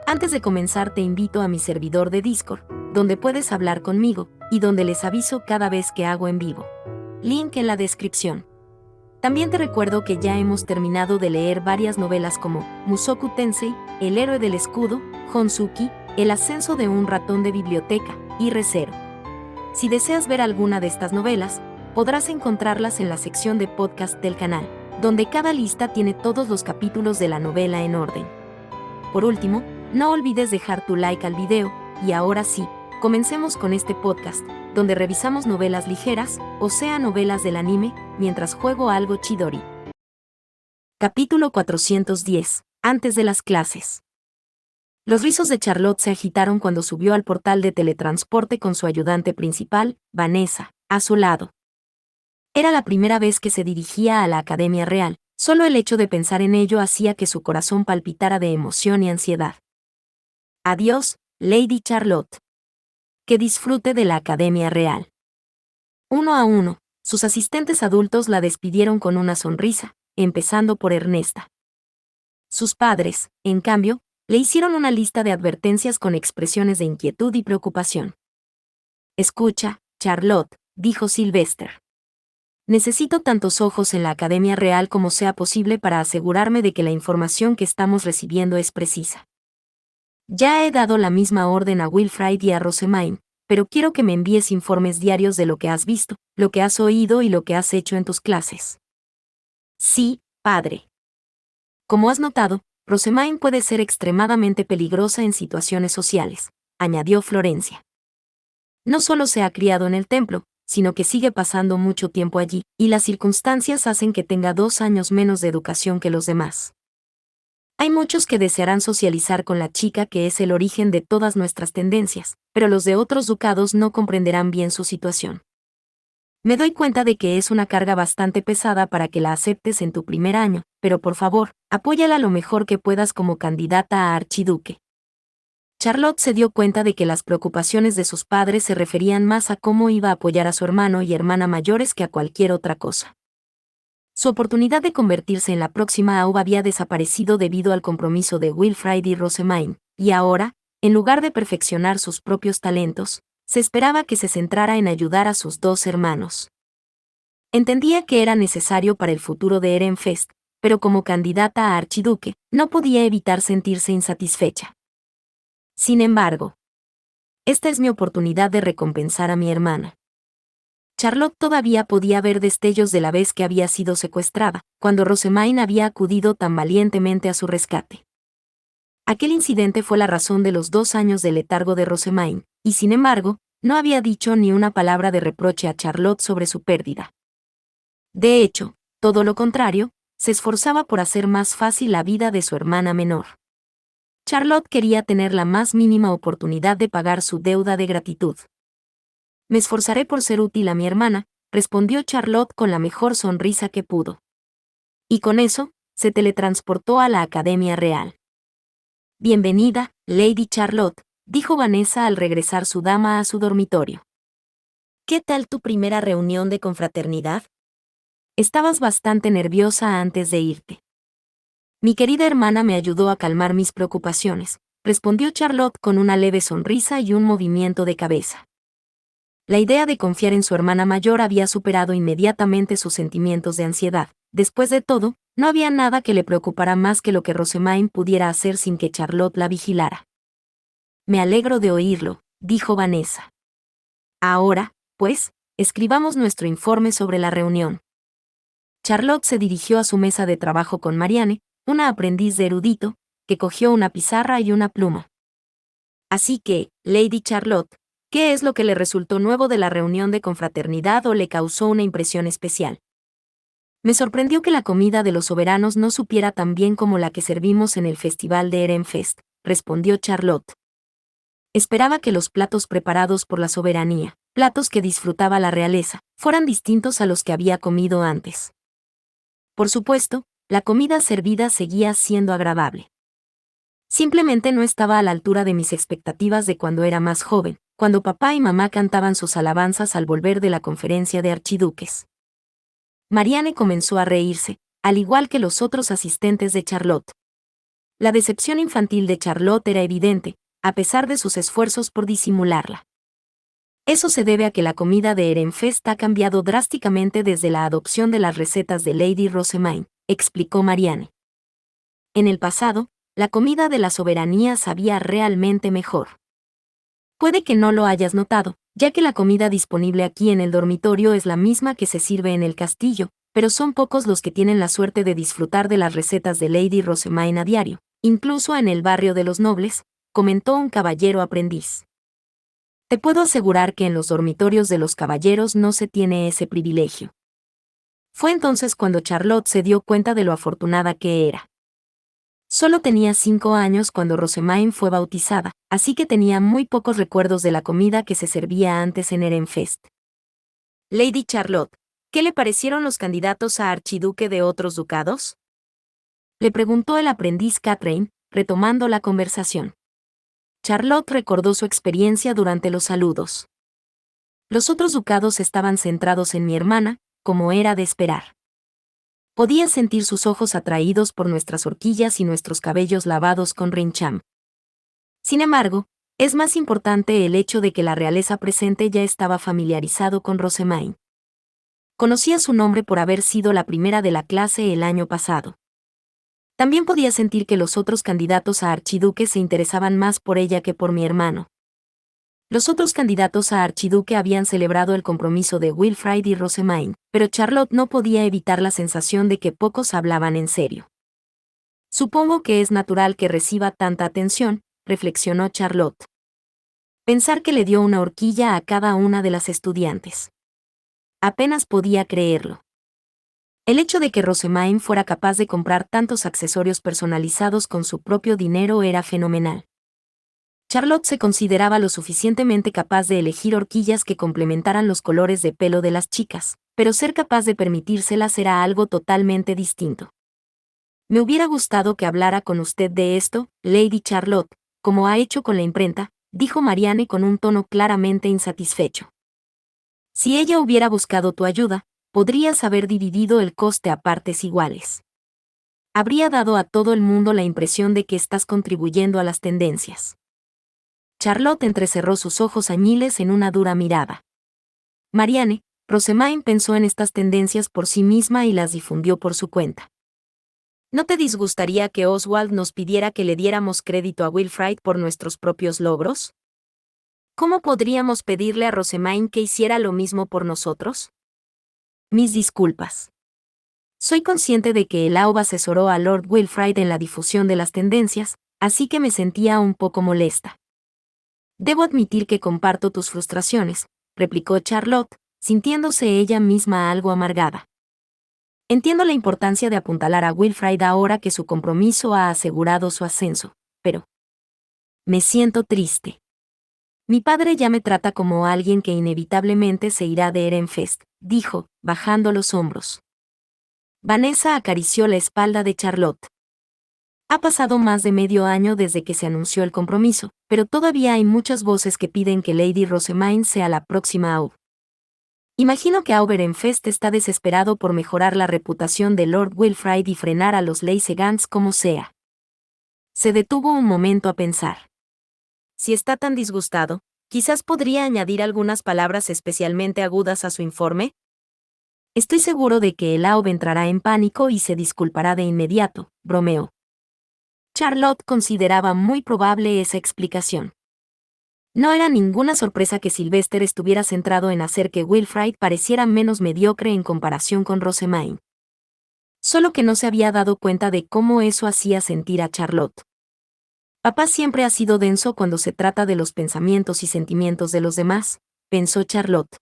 Antes de comenzar te invito a mi servidor de Discord, donde puedes hablar conmigo, y donde les aviso cada vez que hago en vivo. Link en la descripción. También te recuerdo que ya hemos terminado de leer varias novelas como Mushoku Tensei, El héroe del escudo, Honsuki, El ascenso de un ratón de biblioteca, y Re:Zero. Si deseas ver alguna de estas novelas, podrás encontrarlas en la sección de podcast del canal, donde cada lista tiene todos los capítulos de la novela en orden. Por último, no olvides dejar tu like al video, y ahora sí, comencemos con este podcast, donde revisamos novelas ligeras, o sea novelas del anime, mientras juego algo Chidori. Capítulo 410. Antes de las clases. Los rizos de Charlotte se agitaron cuando subió al portal de teletransporte con su ayudante principal, Vanessa, a su lado. Era la primera vez que se dirigía a la Academia Real, solo el hecho de pensar en ello hacía que su corazón palpitara de emoción y ansiedad. Adiós, Lady Charlotte. Que disfrute de la Academia Real. Uno a uno, sus asistentes adultos la despidieron con una sonrisa, empezando por Ernesta. Sus padres, en cambio, le hicieron una lista de advertencias con expresiones de inquietud y preocupación. Escucha, Charlotte, dijo Sylvester. Necesito tantos ojos en la Academia Real como sea posible para asegurarme de que la información que estamos recibiendo es precisa. Ya he dado la misma orden a Wilfrid y a Rosemaine, pero quiero que me envíes informes diarios de lo que has visto, lo que has oído y lo que has hecho en tus clases. Sí, padre. Como has notado, Rosemaine puede ser extremadamente peligrosa en situaciones sociales, añadió Florencia. No solo se ha criado en el templo, sino que sigue pasando mucho tiempo allí, y las circunstancias hacen que tenga 2 años menos de educación que los demás. Hay muchos que desearán socializar con la chica que es el origen de todas nuestras tendencias, pero los de otros ducados no comprenderán bien su situación. Me doy cuenta de que es una carga bastante pesada para que la aceptes en tu primer año, pero por favor, apóyala lo mejor que puedas como candidata a archiduque. Charlotte se dio cuenta de que las preocupaciones de sus padres se referían más a cómo iba a apoyar a su hermano y hermana mayores que a cualquier otra cosa. Su oportunidad de convertirse en la próxima Aub había desaparecido debido al compromiso de Wilfrid y Rosemaine, y ahora, en lugar de perfeccionar sus propios talentos, se esperaba que se centrara en ayudar a sus 2 hermanos. Entendía que era necesario para el futuro de Erenfest, pero como candidata a archiduque, no podía evitar sentirse insatisfecha. Sin embargo, esta es mi oportunidad de recompensar a mi hermana. Charlotte todavía podía ver destellos de la vez que había sido secuestrada, cuando Rosemaine había acudido tan valientemente a su rescate. Aquel incidente fue la razón de los 2 años de letargo de Rosemaine, y sin embargo, no había dicho ni una palabra de reproche a Charlotte sobre su pérdida. De hecho, todo lo contrario, se esforzaba por hacer más fácil la vida de su hermana menor. Charlotte quería tener la más mínima oportunidad de pagar su deuda de gratitud. Me esforzaré por ser útil a mi hermana, respondió Charlotte con la mejor sonrisa que pudo. Y con eso, se teletransportó a la Academia Real. Bienvenida, Lady Charlotte, dijo Vanessa al regresar su dama a su dormitorio. ¿Qué tal tu primera reunión de confraternidad? Estabas bastante nerviosa antes de irte. Mi querida hermana me ayudó a calmar mis preocupaciones, respondió Charlotte con una leve sonrisa y un movimiento de cabeza. La idea de confiar en su hermana mayor había superado inmediatamente sus sentimientos de ansiedad. Después de todo, no había nada que le preocupara más que lo que Rosemaine pudiera hacer sin que Charlotte la vigilara. Me alegro de oírlo, dijo Vanessa. Ahora, pues, escribamos nuestro informe sobre la reunión. Charlotte se dirigió a su mesa de trabajo con Marianne, una aprendiz de erudito, que cogió una pizarra y una pluma. Así que, Lady Charlotte, ¿qué es lo que le resultó nuevo de la reunión de confraternidad o le causó una impresión especial? Me sorprendió que la comida de los soberanos no supiera tan bien como la que servimos en el festival de Erenfest, respondió Charlotte. Esperaba que los platos preparados por la soberanía, platos que disfrutaba la realeza, fueran distintos a los que había comido antes. Por supuesto, la comida servida seguía siendo agradable. Simplemente no estaba a la altura de mis expectativas de cuando era más joven, cuando papá y mamá cantaban sus alabanzas al volver de la conferencia de archiduques. Marianne comenzó a reírse, al igual que los otros asistentes de Charlotte. La decepción infantil de Charlotte era evidente, a pesar de sus esfuerzos por disimularla. Eso se debe a que la comida de Ehrenfest ha cambiado drásticamente desde la adopción de las recetas de Lady Rosemaine, explicó Marianne. En el pasado, la comida de la soberanía sabía realmente mejor. Puede que no lo hayas notado, ya que la comida disponible aquí en el dormitorio es la misma que se sirve en el castillo, pero son pocos los que tienen la suerte de disfrutar de las recetas de Lady Rosemaine a diario, incluso en el barrio de los nobles, comentó un caballero aprendiz. Te puedo asegurar que en los dormitorios de los caballeros no se tiene ese privilegio. Fue entonces cuando Charlotte se dio cuenta de lo afortunada que era. Solo tenía 5 años cuando Rosemaine fue bautizada, así que tenía muy pocos recuerdos de la comida que se servía antes en Ehrenfest. Lady Charlotte, ¿qué le parecieron los candidatos a archiduque de otros ducados? Le preguntó el aprendiz Catherine, retomando la conversación. Charlotte recordó su experiencia durante los saludos. Los otros ducados estaban centrados en mi hermana, como era de esperar. Podía sentir sus ojos atraídos por nuestras horquillas y nuestros cabellos lavados con rincham. Sin embargo, es más importante el hecho de que la realeza presente ya estaba familiarizado con Rosemaine. Conocía su nombre por haber sido la primera de la clase el año pasado. También podía sentir que los otros candidatos a archiduque se interesaban más por ella que por mi hermano. Los otros candidatos a archiduque habían celebrado el compromiso de Wilfrid y Rosemaine, pero Charlotte no podía evitar la sensación de que pocos hablaban en serio. Supongo que es natural que reciba tanta atención, reflexionó Charlotte. Pensar que le dio una horquilla a cada una de las estudiantes. Apenas podía creerlo. El hecho de que Rosemaine fuera capaz de comprar tantos accesorios personalizados con su propio dinero era fenomenal. Charlotte se consideraba lo suficientemente capaz de elegir horquillas que complementaran los colores de pelo de las chicas, pero ser capaz de permitírselas era algo totalmente distinto. Me hubiera gustado que hablara con usted de esto, Lady Charlotte, como ha hecho con la imprenta, dijo Marianne con un tono claramente insatisfecho. Si ella hubiera buscado tu ayuda, podrías haber dividido el coste a partes iguales. Habría dado a todo el mundo la impresión de que estás contribuyendo a las tendencias. Charlotte entrecerró sus ojos añiles en una dura mirada. Marianne, Rosemaine pensó en estas tendencias por sí misma y las difundió por su cuenta. ¿No te disgustaría que Oswald nos pidiera que le diéramos crédito a Wilfrid por nuestros propios logros? ¿Cómo podríamos pedirle a Rosemaine que hiciera lo mismo por nosotros? Mis disculpas. Soy consciente de que el Aube asesoró a Lord Wilfrid en la difusión de las tendencias, así que me sentía un poco molesta. Debo admitir que comparto tus frustraciones, replicó Charlotte, sintiéndose ella misma algo amargada. Entiendo la importancia de apuntalar a Wilfrid ahora que su compromiso ha asegurado su ascenso, pero me siento triste. Mi padre ya me trata como alguien que inevitablemente se irá de Ehrenfest, dijo, bajando los hombros. Vanessa acarició la espalda de Charlotte. Ha pasado más de medio año desde que se anunció el compromiso, pero todavía hay muchas voces que piden que Lady Rosemaine sea la próxima Aube. Imagino que Ehrenfest está desesperado por mejorar la reputación de Lord Wilfrid y frenar a los Leysegans como sea. Se detuvo un momento a pensar. Si está tan disgustado, quizás podría añadir algunas palabras especialmente agudas a su informe. Estoy seguro de que el Aube entrará en pánico y se disculpará de inmediato, bromeó. Charlotte consideraba muy probable esa explicación. No era ninguna sorpresa que Sylvester estuviera centrado en hacer que Wilfrid pareciera menos mediocre en comparación con Rosemaine. Solo que no se había dado cuenta de cómo eso hacía sentir a Charlotte. Papá siempre ha sido denso cuando se trata de los pensamientos y sentimientos de los demás, pensó Charlotte.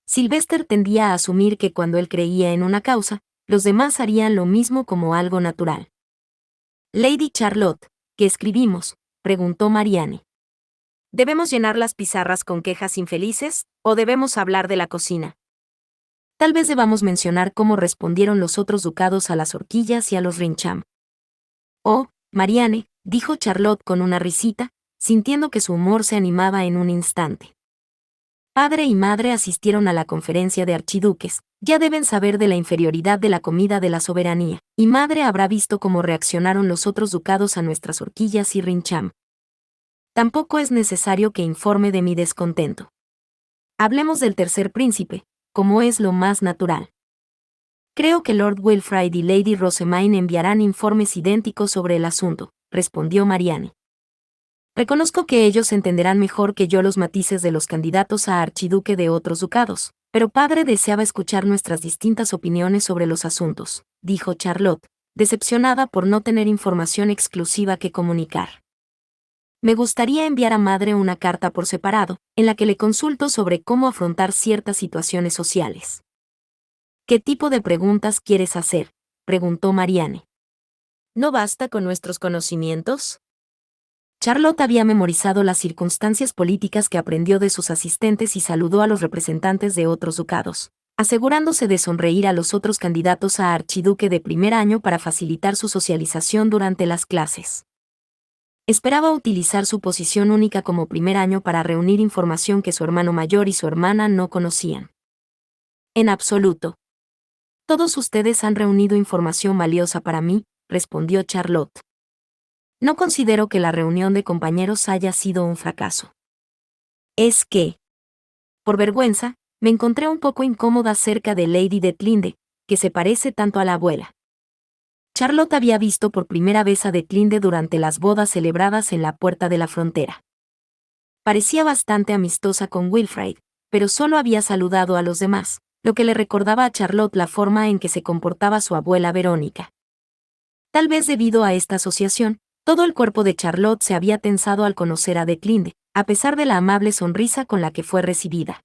Sylvester tendía a asumir que cuando él creía en una causa, los demás harían lo mismo como algo natural. Lady Charlotte, ¿qué escribimos?, preguntó Marianne. ¿Debemos llenar las pizarras con quejas infelices, o debemos hablar de la cocina? Tal vez debamos mencionar cómo respondieron los otros ducados a las horquillas y a los rincham. Oh, Marianne, dijo Charlotte con una risita, sintiendo que su humor se animaba en un instante. Padre y madre asistieron a la conferencia de archiduques, ya deben saber de la inferioridad de la comida de la soberanía, y madre habrá visto cómo reaccionaron los otros ducados a nuestras horquillas y rincham. Tampoco es necesario que informe de mi descontento. Hablemos del tercer príncipe, como es lo más natural. Creo que Lord Wilfrid y Lady Rosamine enviarán informes idénticos sobre el asunto, respondió Marianne. Reconozco que ellos entenderán mejor que yo los matices de los candidatos a archiduque de otros ducados, pero padre deseaba escuchar nuestras distintas opiniones sobre los asuntos, dijo Charlotte, decepcionada por no tener información exclusiva que comunicar. Me gustaría enviar a madre una carta por separado, en la que le consulto sobre cómo afrontar ciertas situaciones sociales. ¿Qué tipo de preguntas quieres hacer?, preguntó Marianne. ¿No basta con nuestros conocimientos? Charlotte había memorizado las circunstancias políticas que aprendió de sus asistentes y saludó a los representantes de otros ducados, asegurándose de sonreír a los otros candidatos a archiduque de primer año para facilitar su socialización durante las clases. Esperaba utilizar su posición única como primer año para reunir información que su hermano mayor y su hermana no conocían. En absoluto. Todos ustedes han reunido información valiosa para mí, respondió Charlotte. No considero que la reunión de compañeros haya sido un fracaso. Es que, por vergüenza, me encontré un poco incómoda cerca de Lady Detlinde, que se parece tanto a la abuela. Charlotte había visto por primera vez a Detlinde durante las bodas celebradas en la puerta de la frontera. Parecía bastante amistosa con Wilfrid, pero solo había saludado a los demás, lo que le recordaba a Charlotte la forma en que se comportaba su abuela Verónica. Tal vez debido a esta asociación, todo el cuerpo de Charlotte se había tensado al conocer a Detlinde, a pesar de la amable sonrisa con la que fue recibida.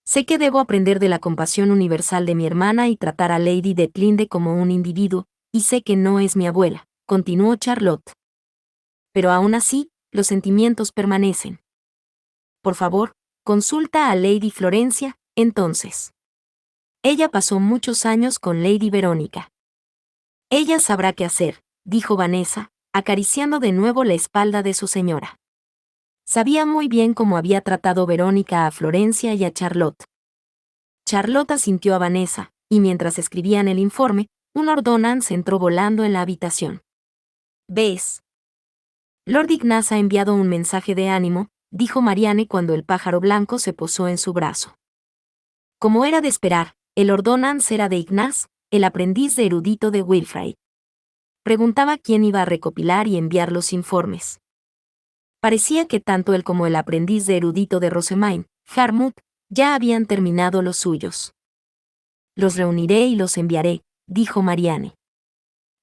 Sé que debo aprender de la compasión universal de mi hermana y tratar a Lady Detlinde como un individuo, y sé que no es mi abuela, continuó Charlotte. Pero aún así, los sentimientos permanecen. Por favor, consulta a Lady Florencia, entonces. Ella pasó muchos años con Lady Verónica. Ella sabrá qué hacer, dijo Vanessa, acariciando de nuevo la espalda de su señora. Sabía muy bien cómo había tratado Verónica a Florencia y a Charlotte. Charlotte asintió a Vanessa, y mientras escribían el informe, un ordonance entró volando en la habitación. ¿Ves? Lord Ignaz ha enviado un mensaje de ánimo, dijo Marianne cuando el pájaro blanco se posó en su brazo. Como era de esperar, el ordonance era de Ignaz, el aprendiz de erudito de Wilfrid. Preguntaba quién iba a recopilar y enviar los informes. Parecía que tanto él como el aprendiz de erudito de Rosamine, Harmut, ya habían terminado los suyos. Los reuniré y los enviaré, dijo Marianne.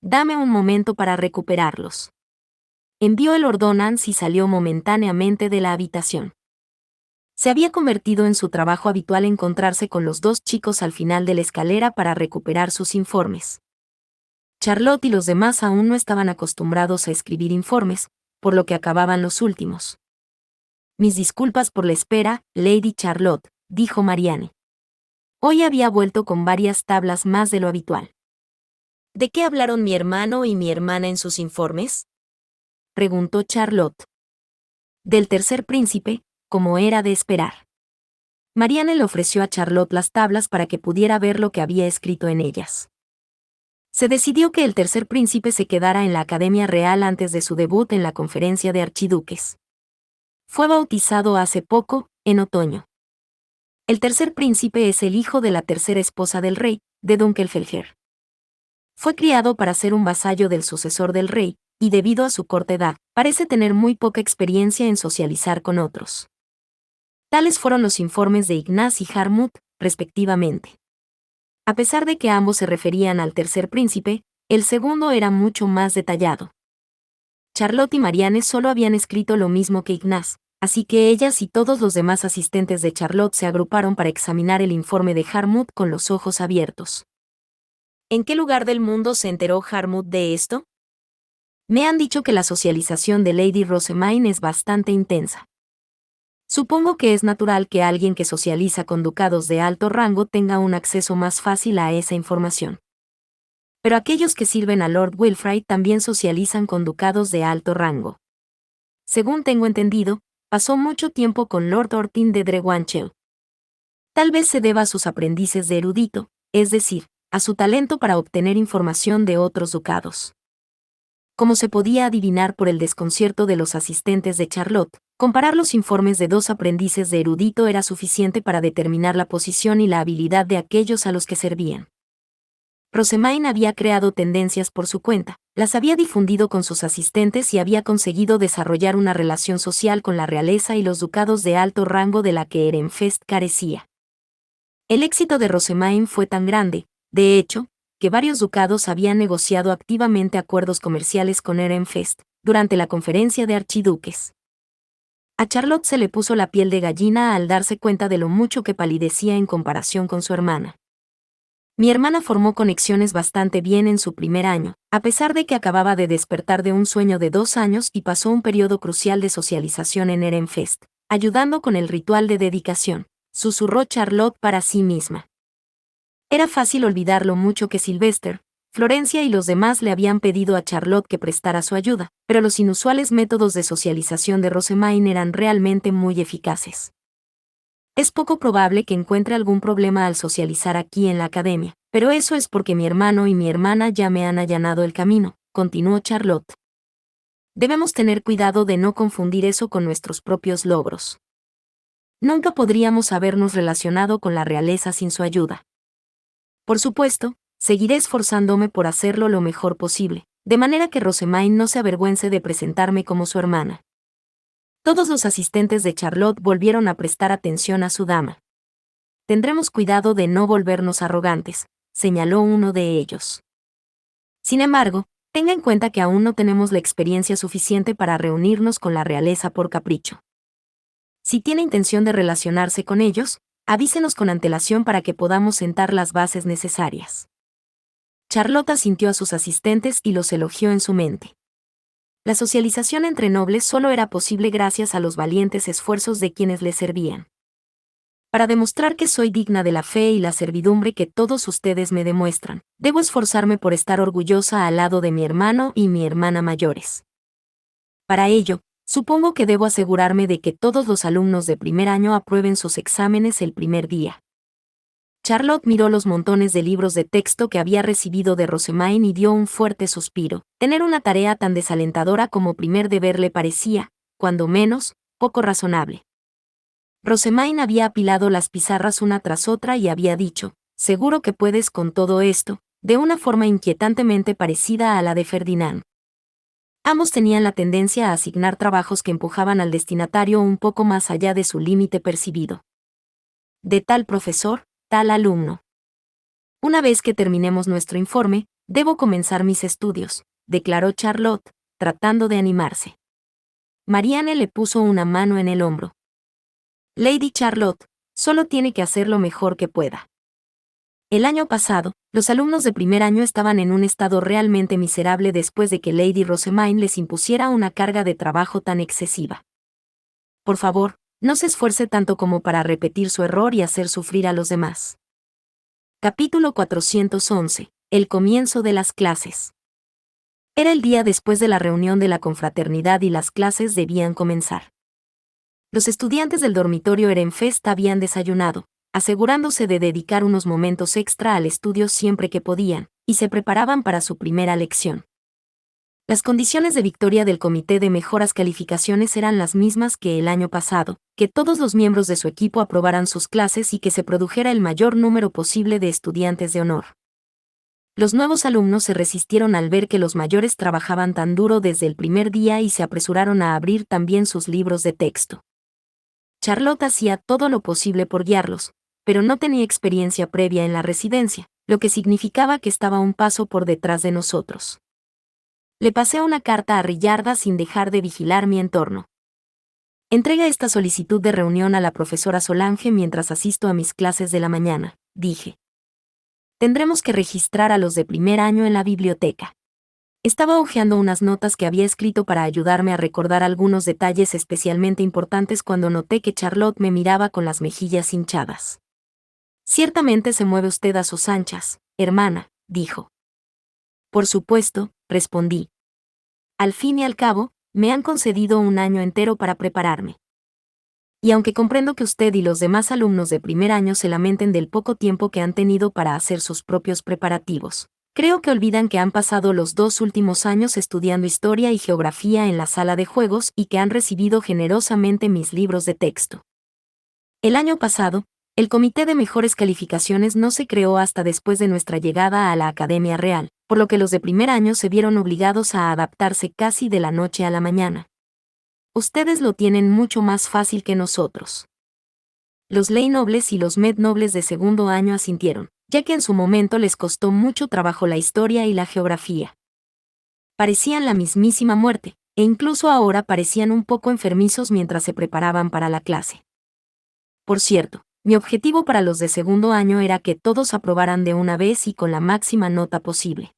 Dame un momento para recuperarlos. Envió el ordonance y salió momentáneamente de la habitación. Se había convertido en su trabajo habitual encontrarse con los dos chicos al final de la escalera para recuperar sus informes. Charlotte y los demás aún no estaban acostumbrados a escribir informes, por lo que acababan los últimos. Mis disculpas por la espera, Lady Charlotte, dijo Marianne. Hoy había vuelto con varias tablas más de lo habitual. ¿De qué hablaron mi hermano y mi hermana en sus informes?, preguntó Charlotte. Del tercer príncipe, como era de esperar. Marianne le ofreció a Charlotte las tablas para que pudiera ver lo que había escrito en ellas. Se decidió que el tercer príncipe se quedara en la Academia Real antes de su debut en la conferencia de archiduques. Fue bautizado hace poco, en otoño. El tercer príncipe es el hijo de la tercera esposa del rey, de Dunkelfelger. Fue criado para ser un vasallo del sucesor del rey, y debido a su corta edad, parece tener muy poca experiencia en socializar con otros. Tales fueron los informes de Ignaz y Harmut, respectivamente. A pesar de que ambos se referían al tercer príncipe, el segundo era mucho más detallado. Charlotte y Marianne solo habían escrito lo mismo que Ignaz, así que ellas y todos los demás asistentes de Charlotte se agruparon para examinar el informe de Harmut con los ojos abiertos. ¿En qué lugar del mundo se enteró Harmut de esto? Me han dicho que la socialización de Lady Rosamine es bastante intensa. Supongo que es natural que alguien que socializa con ducados de alto rango tenga un acceso más fácil a esa información. Pero aquellos que sirven a Lord Wilfrid también socializan con ducados de alto rango. Según tengo entendido, pasó mucho tiempo con Lord Ortin de Drewanchel. Tal vez se deba a sus aprendices de erudito, es decir, a su talento para obtener información de otros ducados. Como se podía adivinar por el desconcierto de los asistentes de Charlotte, comparar los informes de dos aprendices de erudito era suficiente para determinar la posición y la habilidad de aquellos a los que servían. Rosemaine había creado tendencias por su cuenta, las había difundido con sus asistentes y había conseguido desarrollar una relación social con la realeza y los ducados de alto rango de la que Ehrenfest carecía. El éxito de Rosemaine fue tan grande, de hecho, que varios ducados habían negociado activamente acuerdos comerciales con Ehrenfest durante la conferencia de archiduques. A Charlotte se le puso la piel de gallina al darse cuenta de lo mucho que palidecía en comparación con su hermana. Mi hermana formó conexiones bastante bien en su primer año, a pesar de que acababa de despertar de un sueño de 2 años y pasó un periodo crucial de socialización en Ehrenfest, ayudando con el ritual de dedicación, susurró Charlotte para sí misma. Era fácil olvidar lo mucho que Sylvester, Florencia y los demás le habían pedido a Charlotte que prestara su ayuda, pero los inusuales métodos de socialización de Rosemaine eran realmente muy eficaces. Es poco probable que encuentre algún problema al socializar aquí en la academia, pero eso es porque mi hermano y mi hermana ya me han allanado el camino, continuó Charlotte. Debemos tener cuidado de no confundir eso con nuestros propios logros. Nunca podríamos habernos relacionado con la realeza sin su ayuda. Por supuesto, seguiré esforzándome por hacerlo lo mejor posible, de manera que Rosemaine no se avergüence de presentarme como su hermana. Todos los asistentes de Charlotte volvieron a prestar atención a su dama. Tendremos cuidado de no volvernos arrogantes, señaló uno de ellos. Sin embargo, tenga en cuenta que aún no tenemos la experiencia suficiente para reunirnos con la realeza por capricho. Si tiene intención de relacionarse con ellos, avísenos con antelación para que podamos sentar las bases necesarias. Charlotte asintió a sus asistentes y los elogió en su mente. La socialización entre nobles solo era posible gracias a los valientes esfuerzos de quienes les servían. Para demostrar que soy digna de la fe y la servidumbre que todos ustedes me demuestran, debo esforzarme por estar orgullosa al lado de mi hermano y mi hermana mayores. Para ello, supongo que debo asegurarme de que todos los alumnos de primer año aprueben sus exámenes el primer día. Charlotte miró los montones de libros de texto que había recibido de Rosemaine y dio un fuerte suspiro. Tener una tarea tan desalentadora como primer deber le parecía, cuando menos, poco razonable. Rosemaine había apilado las pizarras una tras otra y había dicho, «Seguro que puedes con todo esto», de una forma inquietantemente parecida a la de Ferdinand. Ambos tenían la tendencia a asignar trabajos que empujaban al destinatario un poco más allá de su límite percibido. De tal profesor, tal alumno. Una vez que terminemos nuestro informe, debo comenzar mis estudios, declaró Charlotte, tratando de animarse. Marianne le puso una mano en el hombro. Lady Charlotte, solo tiene que hacer lo mejor que pueda. El año pasado, los alumnos de primer año estaban en un estado realmente miserable después de que Lady Rosemaine les impusiera una carga de trabajo tan excesiva. Por favor, no se esfuerce tanto como para repetir su error y hacer sufrir a los demás. Capítulo 411. El comienzo de las clases. Era el día después de la reunión de la confraternidad y las clases debían comenzar. Los estudiantes del dormitorio Ehrenfest habían desayunado, asegurándose de dedicar unos momentos extra al estudio siempre que podían, y se preparaban para su primera lección. Las condiciones de victoria del Comité de Mejoras Calificaciones eran las mismas que el año pasado, que todos los miembros de su equipo aprobaran sus clases y que se produjera el mayor número posible de estudiantes de honor. Los nuevos alumnos se resistieron al ver que los mayores trabajaban tan duro desde el primer día y se apresuraron a abrir también sus libros de texto. Charlotte hacía todo lo posible por guiarlos, pero no tenía experiencia previa en la residencia, lo que significaba que estaba un paso por detrás de nosotros. Le pasé una carta a Rillarda sin dejar de vigilar mi entorno. Entrega esta solicitud de reunión a la profesora Solange mientras asisto a mis clases de la mañana, dije. Tendremos que registrar a los de primer año en la biblioteca. Estaba hojeando unas notas que había escrito para ayudarme a recordar algunos detalles especialmente importantes cuando noté que Charlotte me miraba con las mejillas hinchadas. Ciertamente se mueve usted a sus anchas, hermana, dijo. Por supuesto, respondí. Al fin y al cabo, me han concedido un año entero para prepararme. Y aunque comprendo que usted y los demás alumnos de primer año se lamenten del poco tiempo que han tenido para hacer sus propios preparativos, creo que olvidan que han pasado los 2 últimos años estudiando historia y geografía en la sala de juegos y que han recibido generosamente mis libros de texto. El año pasado, el Comité de Mejores Calificaciones no se creó hasta después de nuestra llegada a la Academia Real, por lo que los de primer año se vieron obligados a adaptarse casi de la noche a la mañana. Ustedes lo tienen mucho más fácil que nosotros. Los Ley Nobles y los Med Nobles de segundo año asintieron, ya que en su momento les costó mucho trabajo la historia y la geografía. Parecían la mismísima muerte, e incluso ahora parecían un poco enfermizos mientras se preparaban para la clase. Por cierto, mi objetivo para los de segundo año era que todos aprobaran de una vez y con la máxima nota posible.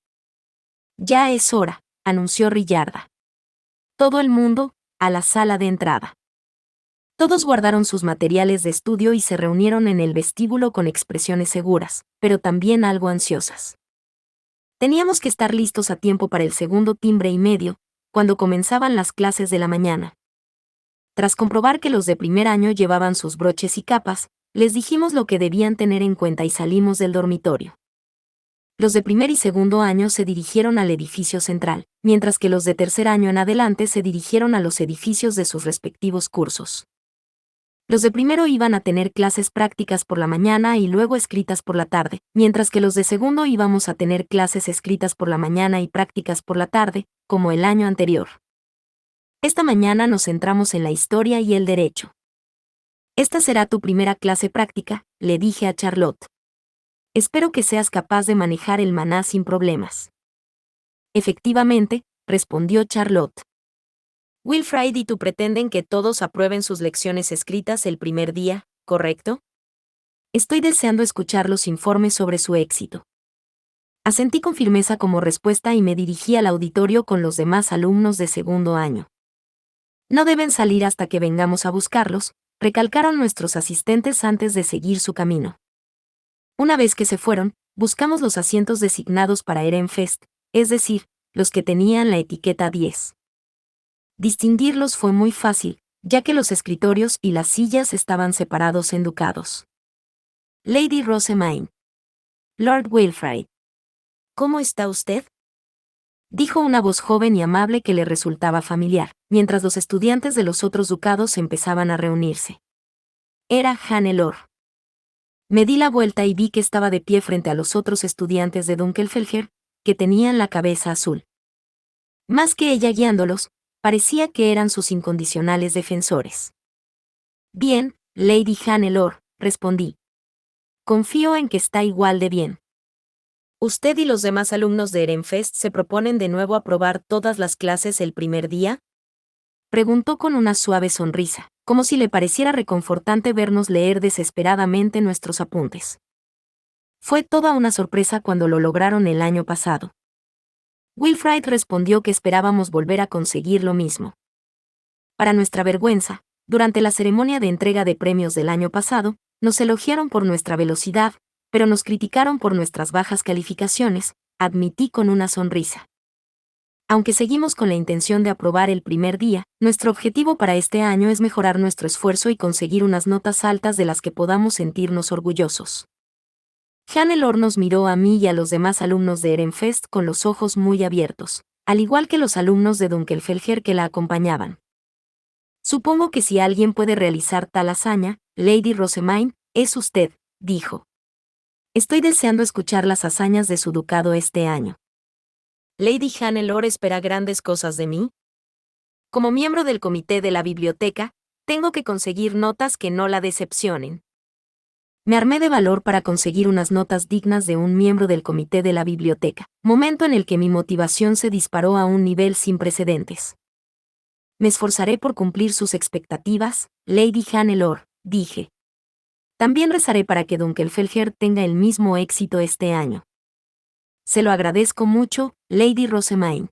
Ya es hora, anunció Rillarda. Todo el mundo, a la sala de entrada. Todos guardaron sus materiales de estudio y se reunieron en el vestíbulo con expresiones seguras, pero también algo ansiosas. Teníamos que estar listos a tiempo para el segundo timbre y medio, cuando comenzaban las clases de la mañana. Tras comprobar que los de primer año llevaban sus broches y capas, les dijimos lo que debían tener en cuenta y salimos del dormitorio. Los de primer y segundo año se dirigieron al edificio central, mientras que los de tercer año en adelante se dirigieron a los edificios de sus respectivos cursos. Los de primero iban a tener clases prácticas por la mañana y luego escritas por la tarde, mientras que los de segundo íbamos a tener clases escritas por la mañana y prácticas por la tarde, como el año anterior. Esta mañana nos centramos en la historia y el derecho. Esta será tu primera clase práctica, le dije a Charlotte. Espero que seas capaz de manejar el maná sin problemas. Efectivamente, respondió Charlotte. Wilfrid y tú pretenden que todos aprueben sus lecciones escritas el primer día, ¿correcto? Estoy deseando escuchar los informes sobre su éxito. Asentí con firmeza como respuesta y me dirigí al auditorio con los demás alumnos de segundo año. No deben salir hasta que vengamos a buscarlos, recalcaron nuestros asistentes antes de seguir su camino. Una vez que se fueron, buscamos los asientos designados para Ehrenfest, es decir, los que tenían la etiqueta 10. Distinguirlos fue muy fácil, ya que los escritorios y las sillas estaban separados en ducados. Lady Rosamine. Lord Wilfrid. ¿Cómo está usted? Dijo una voz joven y amable que le resultaba familiar, mientras los estudiantes de los otros ducados empezaban a reunirse. Era Hannelore. Me di la vuelta y vi que estaba de pie frente a los otros estudiantes de Dunkelfelger, que tenían la cabeza azul. Más que ella guiándolos, parecía que eran sus incondicionales defensores. Bien, Lady Hannelore, respondí. Confío en que está igual de bien. ¿Usted y los demás alumnos de Ehrenfest se proponen de nuevo aprobar todas las clases el primer día? Preguntó con una suave sonrisa, como si le pareciera reconfortante vernos leer desesperadamente nuestros apuntes. Fue toda una sorpresa cuando lo lograron el año pasado. Wilfrid respondió que esperábamos volver a conseguir lo mismo. Para nuestra vergüenza, durante la ceremonia de entrega de premios del año pasado, nos elogiaron por nuestra velocidad, pero nos criticaron por nuestras bajas calificaciones, admití con una sonrisa. Aunque seguimos con la intención de aprobar el primer día, nuestro objetivo para este año es mejorar nuestro esfuerzo y conseguir unas notas altas de las que podamos sentirnos orgullosos. Hannelore nos miró a mí y a los demás alumnos de Ehrenfest con los ojos muy abiertos, al igual que los alumnos de Dunkelfelger que la acompañaban. Supongo que si alguien puede realizar tal hazaña, Lady Rosamine, es usted, dijo. Estoy deseando escuchar las hazañas de su ducado este año. ¿Lady Hannelore espera grandes cosas de mí? Como miembro del comité de la biblioteca, tengo que conseguir notas que no la decepcionen. Me armé de valor para conseguir unas notas dignas de un miembro del comité de la biblioteca, momento en el que mi motivación se disparó a un nivel sin precedentes. Me esforzaré por cumplir sus expectativas, Lady Hannelore, dije. También rezaré para que Dunkelfelger tenga el mismo éxito este año. Se lo agradezco mucho, Lady Rosamine.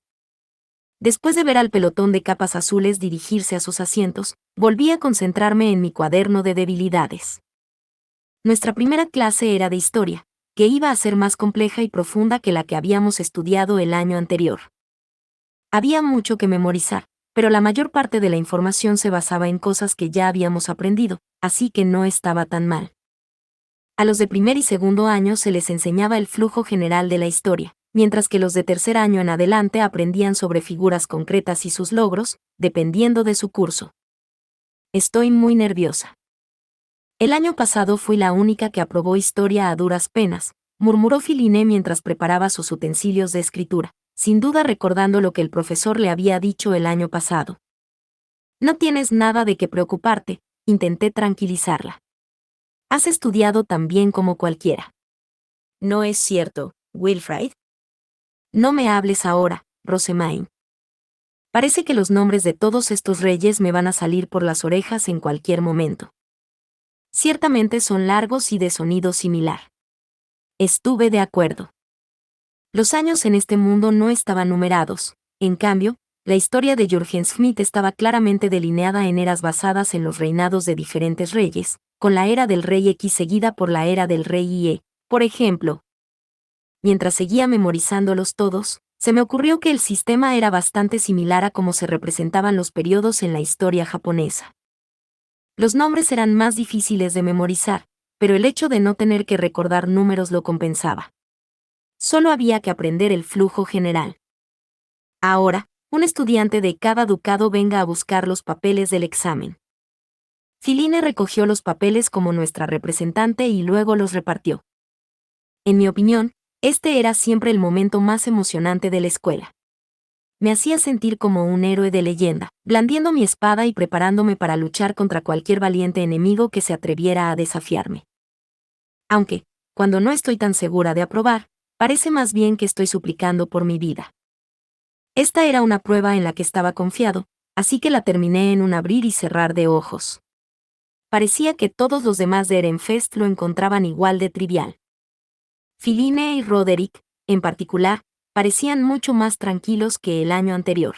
Después de ver al pelotón de capas azules dirigirse a sus asientos, volví a concentrarme en mi cuaderno de debilidades. Nuestra primera clase era de historia, que iba a ser más compleja y profunda que la que habíamos estudiado el año anterior. Había mucho que memorizar, pero la mayor parte de la información se basaba en cosas que ya habíamos aprendido, así que no estaba tan mal. A los de primer y segundo año se les enseñaba el flujo general de la historia, mientras que los de tercer año en adelante aprendían sobre figuras concretas y sus logros, dependiendo de su curso. Estoy muy nerviosa. El año pasado fui la única que aprobó historia a duras penas, murmuró Philine mientras preparaba sus utensilios de escritura, sin duda recordando lo que el profesor le había dicho el año pasado. No tienes nada de qué preocuparte, intenté tranquilizarla. Has estudiado tan bien como cualquiera. ¿No es cierto, Wilfrid? No me hables ahora, Rosemaine. Parece que los nombres de todos estos reyes me van a salir por las orejas en cualquier momento. Ciertamente son largos y de sonido similar. Estuve de acuerdo. Los años en este mundo no estaban numerados, en cambio, la historia de Jürgen Smith estaba claramente delineada en eras basadas en los reinados de diferentes reyes, con la era del rey X seguida por la era del rey Y, por ejemplo. Mientras seguía memorizándolos todos, se me ocurrió que el sistema era bastante similar a cómo se representaban los periodos en la historia japonesa. Los nombres eran más difíciles de memorizar, pero el hecho de no tener que recordar números lo compensaba. Solo había que aprender el flujo general. Ahora, un estudiante de cada ducado venga a buscar los papeles del examen. Philine recogió los papeles como nuestra representante y luego los repartió. En mi opinión, este era siempre el momento más emocionante de la escuela. Me hacía sentir como un héroe de leyenda, blandiendo mi espada y preparándome para luchar contra cualquier valiente enemigo que se atreviera a desafiarme. Aunque, cuando no estoy tan segura de aprobar, parece más bien que estoy suplicando por mi vida. Esta era una prueba en la que estaba confiado, así que la terminé en un abrir y cerrar de ojos. Parecía que todos los demás de Ehrenfest lo encontraban igual de trivial. Philine y Roderick, en particular, parecían mucho más tranquilos que el año anterior.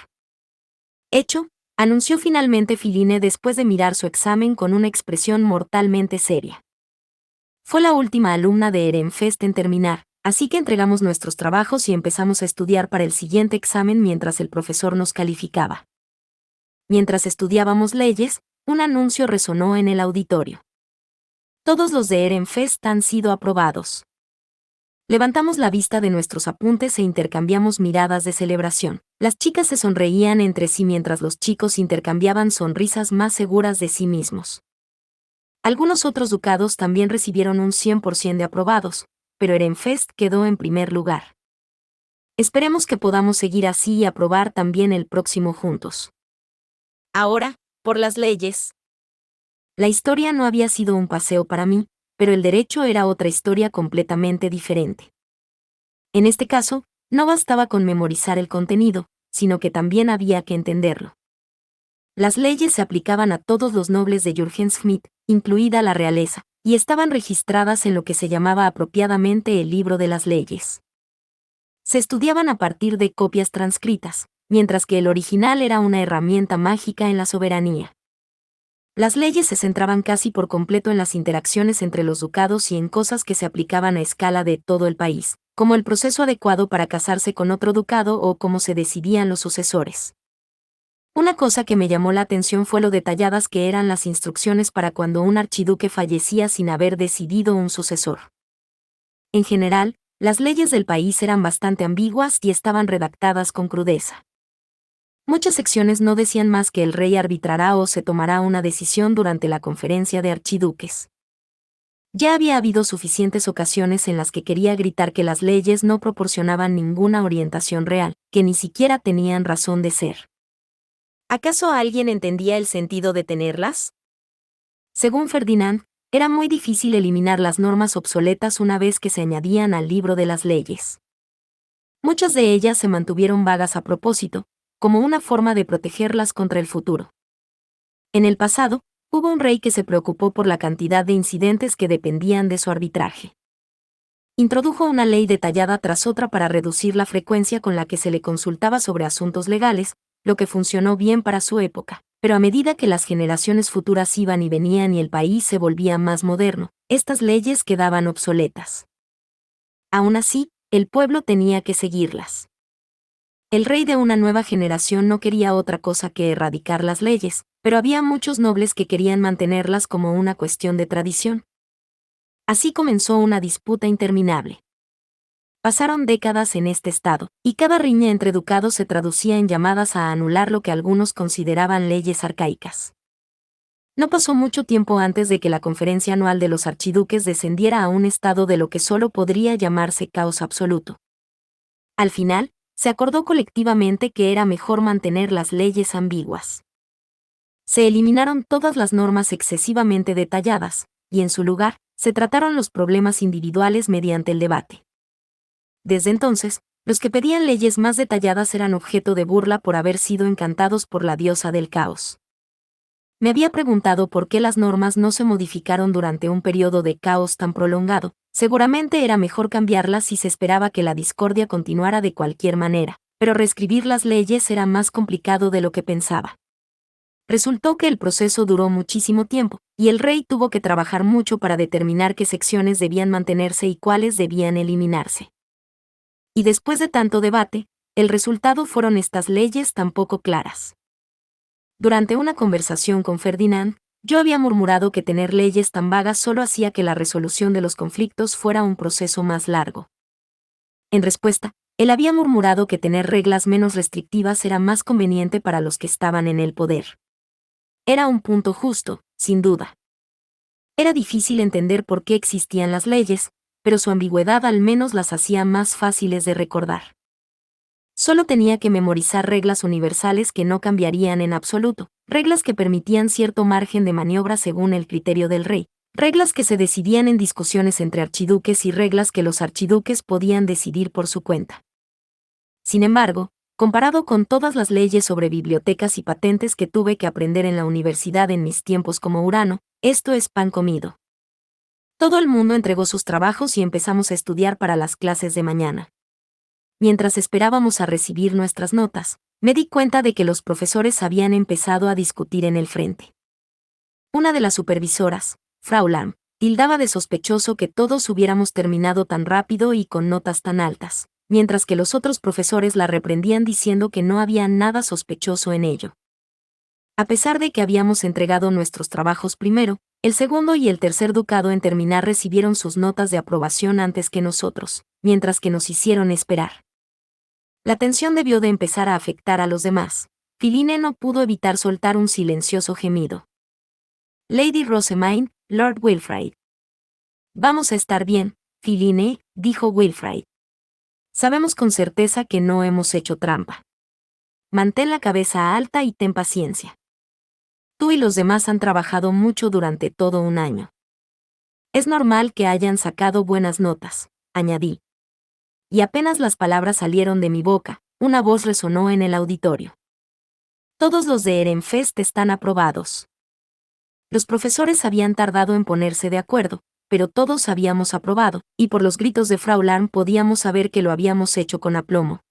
Hecho, anunció finalmente Philine después de mirar su examen con una expresión mortalmente seria. Fue la última alumna de Ehrenfest en terminar, así que entregamos nuestros trabajos y empezamos a estudiar para el siguiente examen mientras el profesor nos calificaba. Mientras estudiábamos leyes, un anuncio resonó en el auditorio. Todos los de Ehrenfest han sido aprobados. Levantamos la vista de nuestros apuntes e intercambiamos miradas de celebración. Las chicas se sonreían entre sí mientras los chicos intercambiaban sonrisas más seguras de sí mismos. Algunos otros ducados también recibieron un 100% de aprobados, pero Ehrenfest quedó en primer lugar. Esperemos que podamos seguir así y aprobar también el próximo juntos. Ahora, por las leyes. La historia no había sido un paseo para mí, pero el derecho era otra historia completamente diferente. En este caso, no bastaba con memorizar el contenido, sino que también había que entenderlo. Las leyes se aplicaban a todos los nobles de Jürgen Smith, incluida la realeza, y estaban registradas en lo que se llamaba apropiadamente el libro de las leyes. Se estudiaban a partir de copias transcritas, mientras que el original era una herramienta mágica en la soberanía. Las leyes se centraban casi por completo en las interacciones entre los ducados y en cosas que se aplicaban a escala de todo el país, como el proceso adecuado para casarse con otro ducado o cómo se decidían los sucesores. Una cosa que me llamó la atención fue lo detalladas que eran las instrucciones para cuando un archiduque fallecía sin haber decidido un sucesor. En general, las leyes del país eran bastante ambiguas y estaban redactadas con crudeza. Muchas secciones no decían más que el rey arbitrará o se tomará una decisión durante la conferencia de archiduques. Ya había habido suficientes ocasiones en las que quería gritar que las leyes no proporcionaban ninguna orientación real, que ni siquiera tenían razón de ser. ¿Acaso alguien entendía el sentido de tenerlas? Según Ferdinand, era muy difícil eliminar las normas obsoletas una vez que se añadían al libro de las leyes. Muchas de ellas se mantuvieron vagas a propósito, como una forma de protegerlas contra el futuro. En el pasado, hubo un rey que se preocupó por la cantidad de incidentes que dependían de su arbitraje. Introdujo una ley detallada tras otra para reducir la frecuencia con la que se le consultaba sobre asuntos legales, lo que funcionó bien para su época, pero a medida que las generaciones futuras iban y venían y el país se volvía más moderno, estas leyes quedaban obsoletas. Aún así, el pueblo tenía que seguirlas. El rey de una nueva generación no quería otra cosa que erradicar las leyes, pero había muchos nobles que querían mantenerlas como una cuestión de tradición. Así comenzó una disputa interminable. Pasaron décadas en este estado, y cada riña entre ducados se traducía en llamadas a anular lo que algunos consideraban leyes arcaicas. No pasó mucho tiempo antes de que la conferencia anual de los archiduques descendiera a un estado de lo que solo podría llamarse caos absoluto. Al final, se acordó colectivamente que era mejor mantener las leyes ambiguas. Se eliminaron todas las normas excesivamente detalladas, y en su lugar, se trataron los problemas individuales mediante el debate. Desde entonces, los que pedían leyes más detalladas eran objeto de burla por haber sido encantados por la diosa del caos. Me había preguntado por qué las normas no se modificaron durante un periodo de caos tan prolongado. Seguramente era mejor cambiarlas si se esperaba que la discordia continuara de cualquier manera, pero reescribir las leyes era más complicado de lo que pensaba. Resultó que el proceso duró muchísimo tiempo, y el rey tuvo que trabajar mucho para determinar qué secciones debían mantenerse y cuáles debían eliminarse. Y después de tanto debate, el resultado fueron estas leyes tan poco claras. Durante una conversación con Ferdinand, yo había murmurado que tener leyes tan vagas solo hacía que la resolución de los conflictos fuera un proceso más largo. En respuesta, él había murmurado que tener reglas menos restrictivas era más conveniente para los que estaban en el poder. Era un punto justo, sin duda. Era difícil entender por qué existían las leyes, pero su ambigüedad al menos las hacía más fáciles de recordar. Solo tenía que memorizar reglas universales que no cambiarían en absoluto, reglas que permitían cierto margen de maniobra según el criterio del rey, reglas que se decidían en discusiones entre archiduques y reglas que los archiduques podían decidir por su cuenta. Sin embargo, comparado con todas las leyes sobre bibliotecas y patentes que tuve que aprender en la universidad en mis tiempos como Urano, esto es pan comido. Todo el mundo entregó sus trabajos y empezamos a estudiar para las clases de mañana. Mientras esperábamos a recibir nuestras notas, me di cuenta de que los profesores habían empezado a discutir en el frente. Una de las supervisoras, Frau Lam, tildaba de sospechoso que todos hubiéramos terminado tan rápido y con notas tan altas, mientras que los otros profesores la reprendían diciendo que no había nada sospechoso en ello. A pesar de que habíamos entregado nuestros trabajos primero, el segundo y el tercer ducado en terminar recibieron sus notas de aprobación antes que nosotros, mientras que nos hicieron esperar. La tensión debió de empezar a afectar a los demás. Philine no pudo evitar soltar un silencioso gemido. Lady Rosamine, Lord Wilfrid. Vamos a estar bien, Philine, dijo Wilfrid. Sabemos con certeza que no hemos hecho trampa. Mantén la cabeza alta y ten paciencia. Tú y los demás han trabajado mucho durante todo un año. Es normal que hayan sacado buenas notas, añadí. Y apenas las palabras salieron de mi boca, una voz resonó en el auditorio. Todos los de Ehrenfest están aprobados. Los profesores habían tardado en ponerse de acuerdo, pero todos habíamos aprobado, y por los gritos de Frau Lam podíamos saber que lo habíamos hecho con aplomo.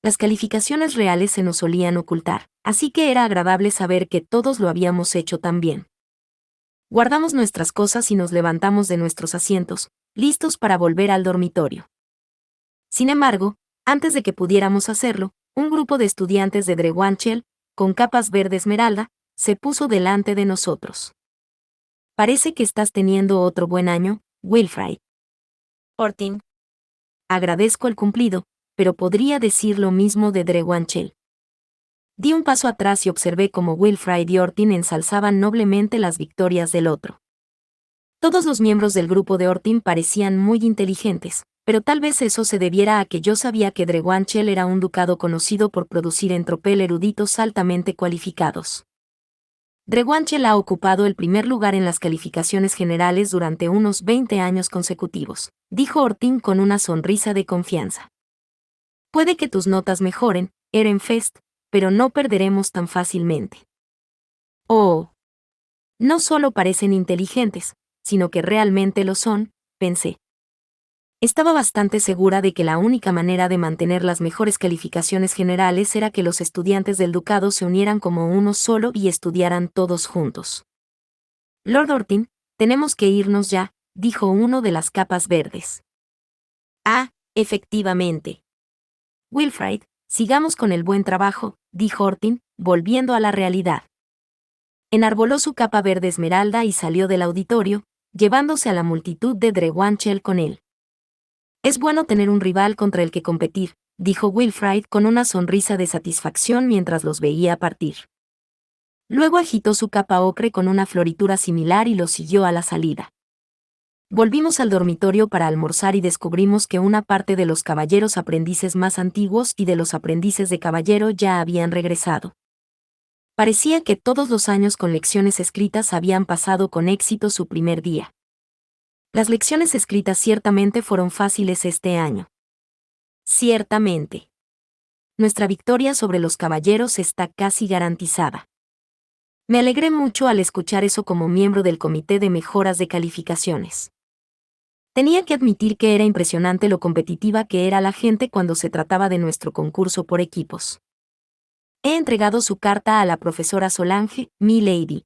Las calificaciones reales se nos solían ocultar, así que era agradable saber que todos lo habíamos hecho tan bien. Guardamos nuestras cosas y nos levantamos de nuestros asientos, listos para volver al dormitorio. Sin embargo, antes de que pudiéramos hacerlo, un grupo de estudiantes de Drewanchel, con capas verde esmeralda, se puso delante de nosotros. Parece que estás teniendo otro buen año, Wilfrid. Ortin. Agradezco el cumplido, pero podría decir lo mismo de Drewanchel. Di un paso atrás y observé cómo Wilfrid y Ortin ensalzaban noblemente las victorias del otro. Todos los miembros del grupo de Ortin parecían muy inteligentes, pero tal vez eso se debiera a que yo sabía que Drewanchel era un ducado conocido por producir en tropel eruditos altamente cualificados. Drewanchel ha ocupado el primer lugar en las calificaciones generales durante unos 20 años consecutivos, dijo Ortin con una sonrisa de confianza. Puede que tus notas mejoren, Ehrenfest, pero no perderemos tan fácilmente. Oh. No solo parecen inteligentes, sino que realmente lo son, pensé. Estaba bastante segura de que la única manera de mantener las mejores calificaciones generales era que los estudiantes del ducado se unieran como uno solo y estudiaran todos juntos. Lord Ortin, tenemos que irnos ya, dijo uno de las capas verdes. Ah, efectivamente. Wilfrid, Sigamos con el buen trabajo, dijo Ortin, volviendo a la realidad. Enarboló su capa verde esmeralda y salió del auditorio, llevándose a la multitud de Drewanchel con él. Es bueno tener un rival contra el que competir, dijo Wilfrid con una sonrisa de satisfacción mientras los veía partir. Luego agitó su capa ocre con una floritura similar y lo siguió a la salida. Volvimos al dormitorio para almorzar y descubrimos que una parte de los caballeros aprendices más antiguos y de los aprendices de caballero ya habían regresado. Parecía que todos los años con lecciones escritas habían pasado con éxito su primer día. Las lecciones escritas ciertamente fueron fáciles este año. Ciertamente. Nuestra victoria sobre los caballeros está casi garantizada. Me alegré mucho al escuchar eso como miembro del comité de mejoras de calificaciones. Tenía que admitir que era impresionante lo competitiva que era la gente cuando se trataba de nuestro concurso por equipos. He entregado su carta a la profesora Solange, mi lady.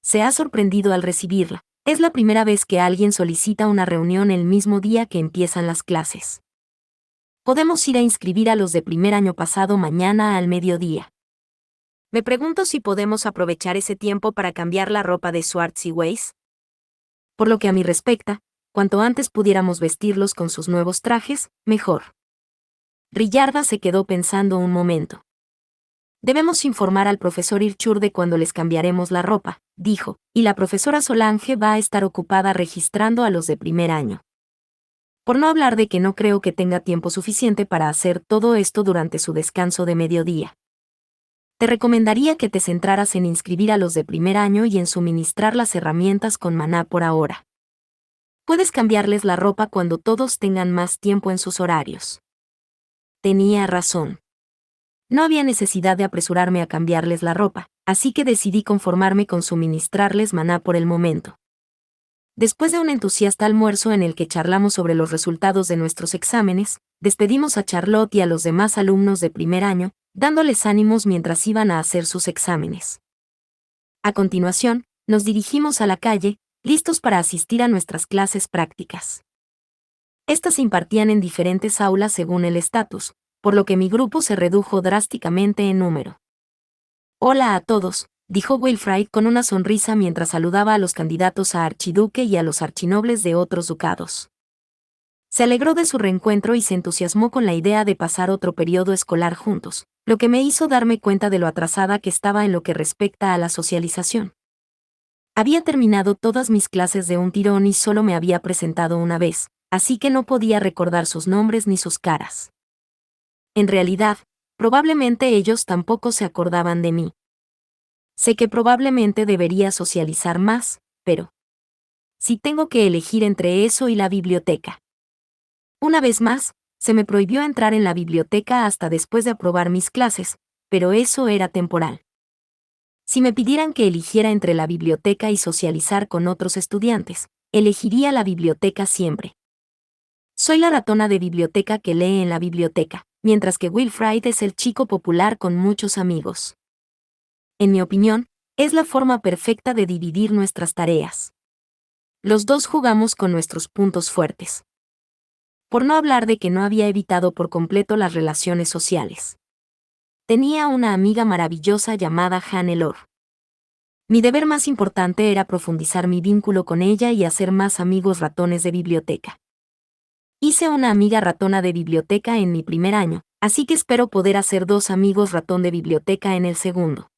Se ha sorprendido al recibirla. Es la primera vez que alguien solicita una reunión el mismo día que empiezan las clases. Podemos ir a inscribir a los de primer año pasado mañana al mediodía. Me pregunto si podemos aprovechar ese tiempo para cambiar la ropa de Swartz y Weiss. Por lo que a mí respecta, cuanto antes pudiéramos vestirlos con sus nuevos trajes, mejor. Rillarda se quedó pensando un momento. Debemos informar al profesor Irchur de cuándo les cambiaremos la ropa, dijo, y la profesora Solange va a estar ocupada registrando a los de primer año. Por no hablar de que no creo que tenga tiempo suficiente para hacer todo esto durante su descanso de mediodía. Te recomendaría que te centraras en inscribir a los de primer año y en suministrar las herramientas con maná por ahora. Puedes cambiarles la ropa cuando todos tengan más tiempo en sus horarios. Tenía razón. No había necesidad de apresurarme a cambiarles la ropa, así que decidí conformarme con suministrarles maná por el momento. Después de un entusiasta almuerzo en el que charlamos sobre los resultados de nuestros exámenes, despedimos a Charlotte y a los demás alumnos de primer año, dándoles ánimos mientras iban a hacer sus exámenes. A continuación, nos dirigimos a la calle, listos para asistir a nuestras clases prácticas. Estas se impartían en diferentes aulas según el estatus, por lo que mi grupo se redujo drásticamente en número. Hola a todos, dijo Wilfrid con una sonrisa mientras saludaba a los candidatos a archiduque y a los archinobles de otros ducados. Se alegró de su reencuentro y se entusiasmó con la idea de pasar otro periodo escolar juntos, lo que me hizo darme cuenta de lo atrasada que estaba en lo que respecta a la socialización. Había terminado todas mis clases de un tirón y solo me había presentado una vez, así que no podía recordar sus nombres ni sus caras. En realidad, probablemente ellos tampoco se acordaban de mí. Sé que probablemente debería socializar más, pero si tengo que elegir entre eso y la biblioteca. Una vez más, se me prohibió entrar en la biblioteca hasta después de aprobar mis clases, pero eso era temporal. Si me pidieran que eligiera entre la biblioteca y socializar con otros estudiantes, elegiría la biblioteca siempre. Soy la ratona de biblioteca que lee en la biblioteca, mientras que Wilfrid es el chico popular con muchos amigos. En mi opinión, es la forma perfecta de dividir nuestras tareas. Los dos jugamos con nuestros puntos fuertes. Por no hablar de que no había evitado por completo las relaciones sociales. Tenía una amiga maravillosa llamada Hannelore. Mi deber más importante era profundizar mi vínculo con ella y hacer más amigos ratones de biblioteca. Hice una amiga ratona de biblioteca en mi primer año, así que espero poder hacer 2 amigos ratón de biblioteca en el segundo.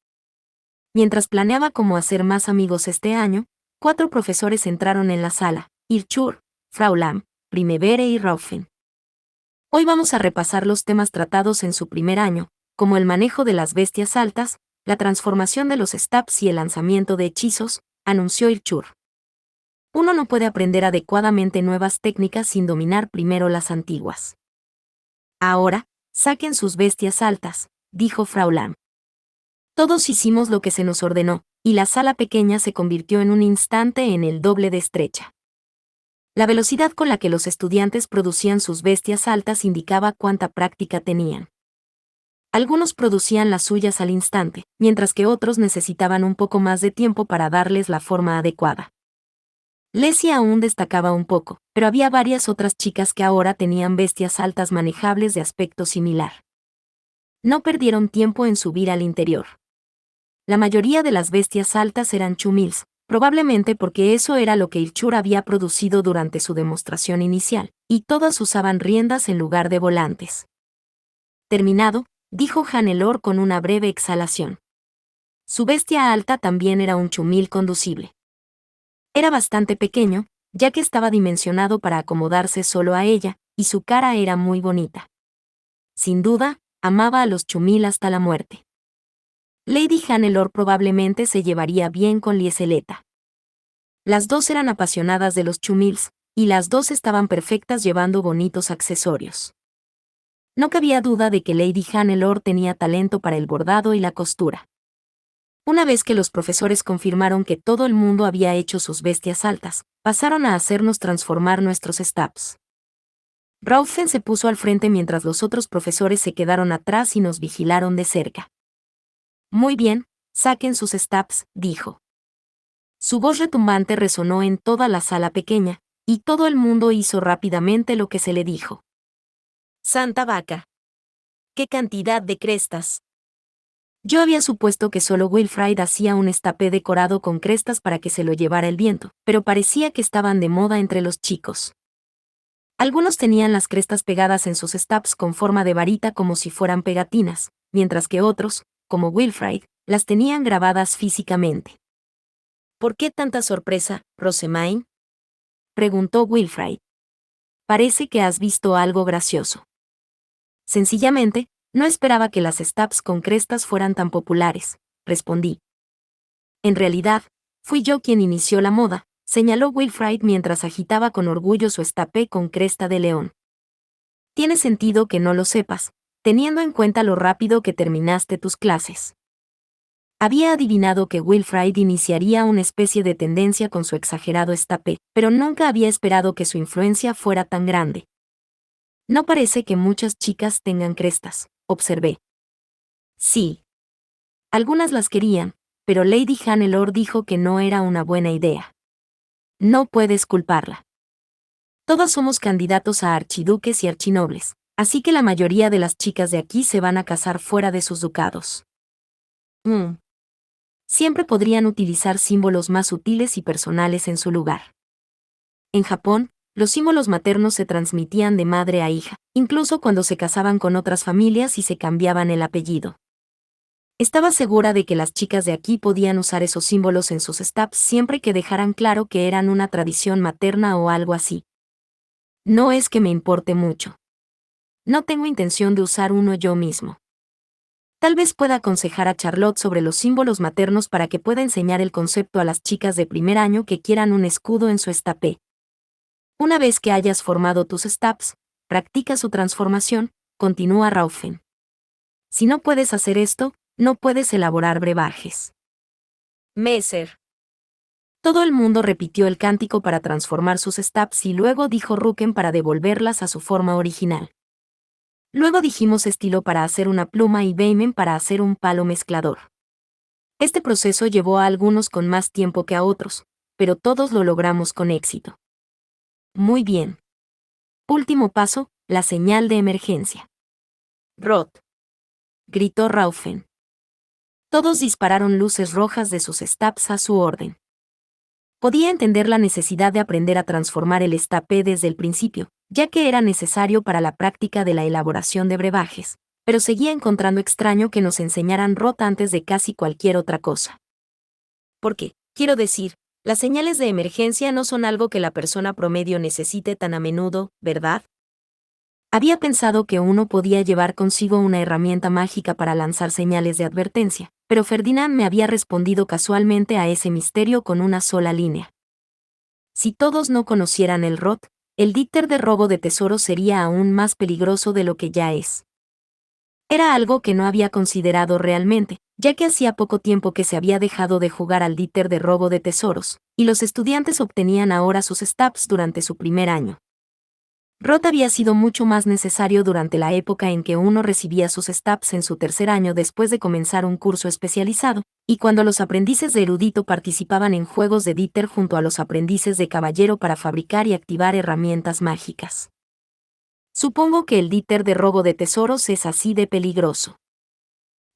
Mientras planeaba cómo hacer más amigos este año, 4 profesores entraron en la sala: Irchur, Frau Lamb, Primevere y Raufen. Hoy vamos a repasar los temas tratados en su primer año, como el manejo de las bestias altas, la transformación de los stabs y el lanzamiento de hechizos, anunció Irchur. Uno no puede aprender adecuadamente nuevas técnicas sin dominar primero las antiguas. Ahora, saquen sus bestias altas, dijo Frau Lamb. Todos hicimos lo que se nos ordenó, y la sala pequeña se convirtió en un instante en el doble de estrecha. La velocidad con la que los estudiantes producían sus bestias altas indicaba cuánta práctica tenían. Algunos producían las suyas al instante, mientras que otros necesitaban un poco más de tiempo para darles la forma adecuada. Leslie aún destacaba un poco, pero había varias otras chicas que ahora tenían bestias altas manejables de aspecto similar. No perdieron tiempo en subir al interior. La mayoría de las bestias altas eran chumils, probablemente porque eso era lo que Ilchur había producido durante su demostración inicial, y todas usaban riendas en lugar de volantes. Terminado, dijo Hannelore con una breve exhalación. Su bestia alta también era un chumil conducible. Era bastante pequeño, ya que estaba dimensionado para acomodarse solo a ella, y su cara era muy bonita. Sin duda, amaba a los chumil hasta la muerte. Lady Hannelore probablemente se llevaría bien con Lieseleta. Las dos eran apasionadas de los chumils, y las dos estaban perfectas llevando bonitos accesorios. No cabía duda de que Lady Hannelore tenía talento para el bordado y la costura. Una vez que los profesores confirmaron que todo el mundo había hecho sus bestias altas, pasaron a hacernos transformar nuestros stabs. Raufen se puso al frente mientras los otros profesores se quedaron atrás y nos vigilaron de cerca. Muy bien, saquen sus stabs, dijo. Su voz retumbante resonó en toda la sala pequeña, y todo el mundo hizo rápidamente lo que se le dijo. ¡Santa vaca! ¡Qué cantidad de crestas! Yo había supuesto que solo Wilfrid hacía un estapé decorado con crestas para que se lo llevara el viento, pero parecía que estaban de moda entre los chicos. Algunos tenían las crestas pegadas en sus stabs con forma de varita como si fueran pegatinas, mientras que otros, como Wilfrid, las tenían grabadas físicamente. ¿Por qué tanta sorpresa, Rosemaine?, preguntó Wilfrid. Parece que has visto algo gracioso. Sencillamente, no esperaba que las stabs con crestas fueran tan populares, respondí. En realidad, fui yo quien inició la moda, señaló Wilfrid mientras agitaba con orgullo su estapé con cresta de león. Tiene sentido que no lo sepas, teniendo en cuenta lo rápido que terminaste tus clases. Había adivinado que Wilfrid iniciaría una especie de tendencia con su exagerado estapé, pero nunca había esperado que su influencia fuera tan grande. No parece que muchas chicas tengan crestas, observé. Sí. Algunas las querían, pero Lady Hannelore dijo que no era una buena idea. No puedes culparla. Todos somos candidatos a archiduques y archinobles, así que la mayoría de las chicas de aquí se van a casar fuera de sus ducados. Siempre podrían utilizar símbolos más sutiles y personales en su lugar. En Japón, los símbolos maternos se transmitían de madre a hija, incluso cuando se casaban con otras familias y se cambiaban el apellido. Estaba segura de que las chicas de aquí podían usar esos símbolos en sus stabs siempre que dejaran claro que eran una tradición materna o algo así. No es que me importe mucho. No tengo intención de usar uno yo mismo. Tal vez pueda aconsejar a Charlotte sobre los símbolos maternos para que pueda enseñar el concepto a las chicas de primer año que quieran un escudo en su estapé. Una vez que hayas formado tus stabs, practica su transformación, continúa Raufen. Si no puedes hacer esto, no puedes elaborar brebajes. Messer. Todo el mundo repitió el cántico para transformar sus stabs y luego dijo Ruken para devolverlas a su forma original. Luego dijimos estilo para hacer una pluma y Beimen para hacer un palo mezclador. Este proceso llevó a algunos con más tiempo que a otros, pero todos lo logramos con éxito. Muy bien. Último paso, la señal de emergencia. Rot. Gritó Raufen. Todos dispararon luces rojas de sus stabs a su orden. Podía entender la necesidad de aprender a transformar el estapé desde el principio, ya que era necesario para la práctica de la elaboración de brebajes, pero seguía encontrando extraño que nos enseñaran Rot antes de casi cualquier otra cosa. Porque, quiero decir, las señales de emergencia no son algo que la persona promedio necesite tan a menudo, ¿verdad? Había pensado que uno podía llevar consigo una herramienta mágica para lanzar señales de advertencia, pero Ferdinand me había respondido casualmente a ese misterio con una sola línea. Si todos no conocieran el Rot, el dípter de robo de tesoros sería aún más peligroso de lo que ya es. Era algo que no había considerado realmente, ya que hacía poco tiempo que se había dejado de jugar al dípter de robo de tesoros, y los estudiantes obtenían ahora sus stabs durante su primer año. Rot había sido mucho más necesario durante la época en que uno recibía sus stabs en su tercer año después de comenzar un curso especializado, y cuando los aprendices de erudito participaban en juegos de dípter junto a los aprendices de caballero para fabricar y activar herramientas mágicas. Supongo que el dípter de robo de tesoros es así de peligroso.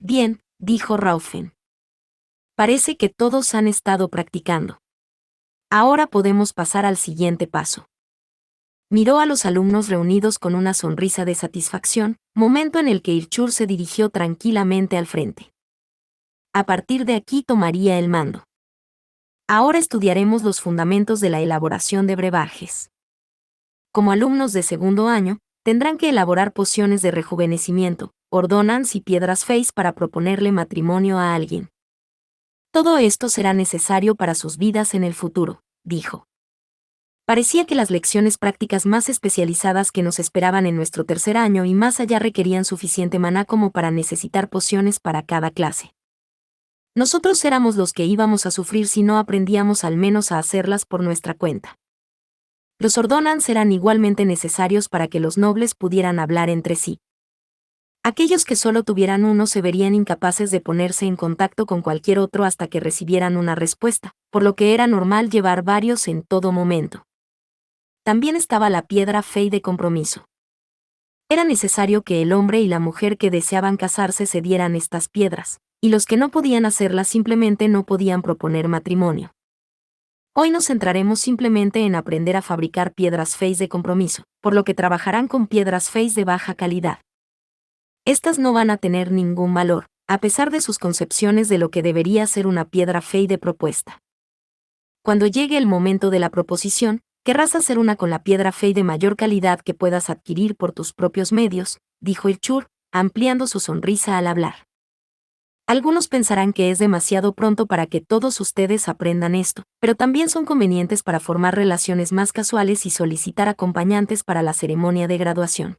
Bien, dijo Raufen. Parece que todos han estado practicando. Ahora podemos pasar al siguiente paso. Miró a los alumnos reunidos con una sonrisa de satisfacción, momento en el que Irchur se dirigió tranquilamente al frente. A partir de aquí tomaría el mando. Ahora estudiaremos los fundamentos de la elaboración de brebajes. Como alumnos de segundo año, tendrán que elaborar pociones de rejuvenecimiento, ordonances y piedras feys para proponerle matrimonio a alguien. Todo esto será necesario para sus vidas en el futuro, dijo. Parecía que las lecciones prácticas más especializadas que nos esperaban en nuestro tercer año y más allá requerían suficiente maná como para necesitar pociones para cada clase. Nosotros éramos los que íbamos a sufrir si no aprendíamos al menos a hacerlas por nuestra cuenta. Los ordonances eran igualmente necesarios para que los nobles pudieran hablar entre sí. Aquellos que solo tuvieran uno se verían incapaces de ponerse en contacto con cualquier otro hasta que recibieran una respuesta, por lo que era normal llevar varios en todo momento. También estaba la piedra fey de compromiso. Era necesario que el hombre y la mujer que deseaban casarse se dieran estas piedras, y los que no podían hacerlas simplemente no podían proponer matrimonio. Hoy nos centraremos simplemente en aprender a fabricar piedras feys de compromiso, por lo que trabajarán con piedras feys de baja calidad. Estas no van a tener ningún valor, a pesar de sus concepciones de lo que debería ser una piedra fey de propuesta. Cuando llegue el momento de la proposición, querrás hacer una con la piedra fey de mayor calidad que puedas adquirir por tus propios medios, dijo Irchur, ampliando su sonrisa al hablar. Algunos pensarán que es demasiado pronto para que todos ustedes aprendan esto, pero también son convenientes para formar relaciones más casuales y solicitar acompañantes para la ceremonia de graduación.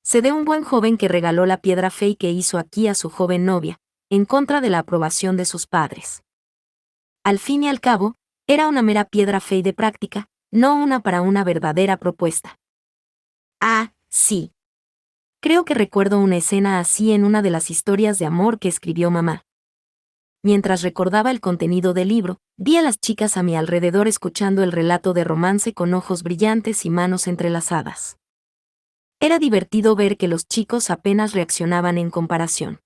Sé de un buen joven que regaló la piedra fey que hizo aquí a su joven novia, en contra de la aprobación de sus padres. Al fin y al cabo, era una mera piedra fey de práctica, no una para una verdadera propuesta. Ah, sí. Creo que recuerdo una escena así en una de las historias de amor que escribió mamá. Mientras recordaba el contenido del libro, vi a las chicas a mi alrededor escuchando el relato de romance con ojos brillantes y manos entrelazadas. Era divertido ver que los chicos apenas reaccionaban en comparación.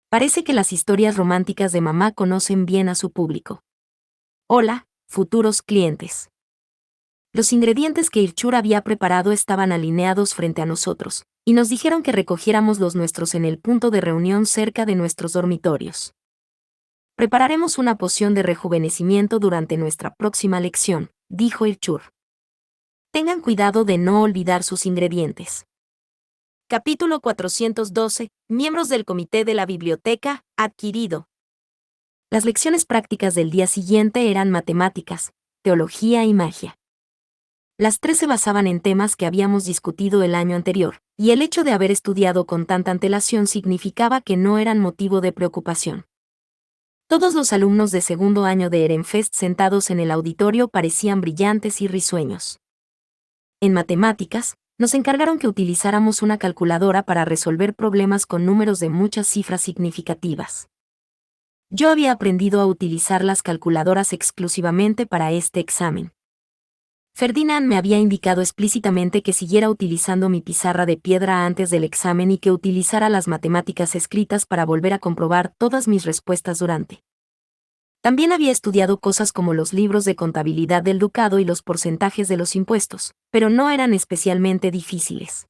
Parece que las historias románticas de mamá conocen bien a su público. Hola, futuros clientes. Los ingredientes que Irchur había preparado estaban alineados frente a nosotros, y nos dijeron que recogiéramos los nuestros en el punto de reunión cerca de nuestros dormitorios. Prepararemos una poción de rejuvenecimiento durante nuestra próxima lección, dijo Irchur. Tengan cuidado de no olvidar sus ingredientes. Capítulo 412. Miembros del Comité de la Biblioteca, adquirido. Las lecciones prácticas del día siguiente eran matemáticas, teología y magia. Las tres se basaban en temas que habíamos discutido el año anterior, y el hecho de haber estudiado con tanta antelación significaba que no eran motivo de preocupación. Todos los alumnos de segundo año de Ehrenfest sentados en el auditorio parecían brillantes y risueños. En matemáticas, nos encargaron que utilizáramos una calculadora para resolver problemas con números de muchas cifras significativas. Yo había aprendido a utilizar las calculadoras exclusivamente para este examen. Ferdinand me había indicado explícitamente que siguiera utilizando mi pizarra de piedra antes del examen y que utilizara las matemáticas escritas para volver a comprobar todas mis respuestas durante. También había estudiado cosas como los libros de contabilidad del ducado y los porcentajes de los impuestos, pero no eran especialmente difíciles.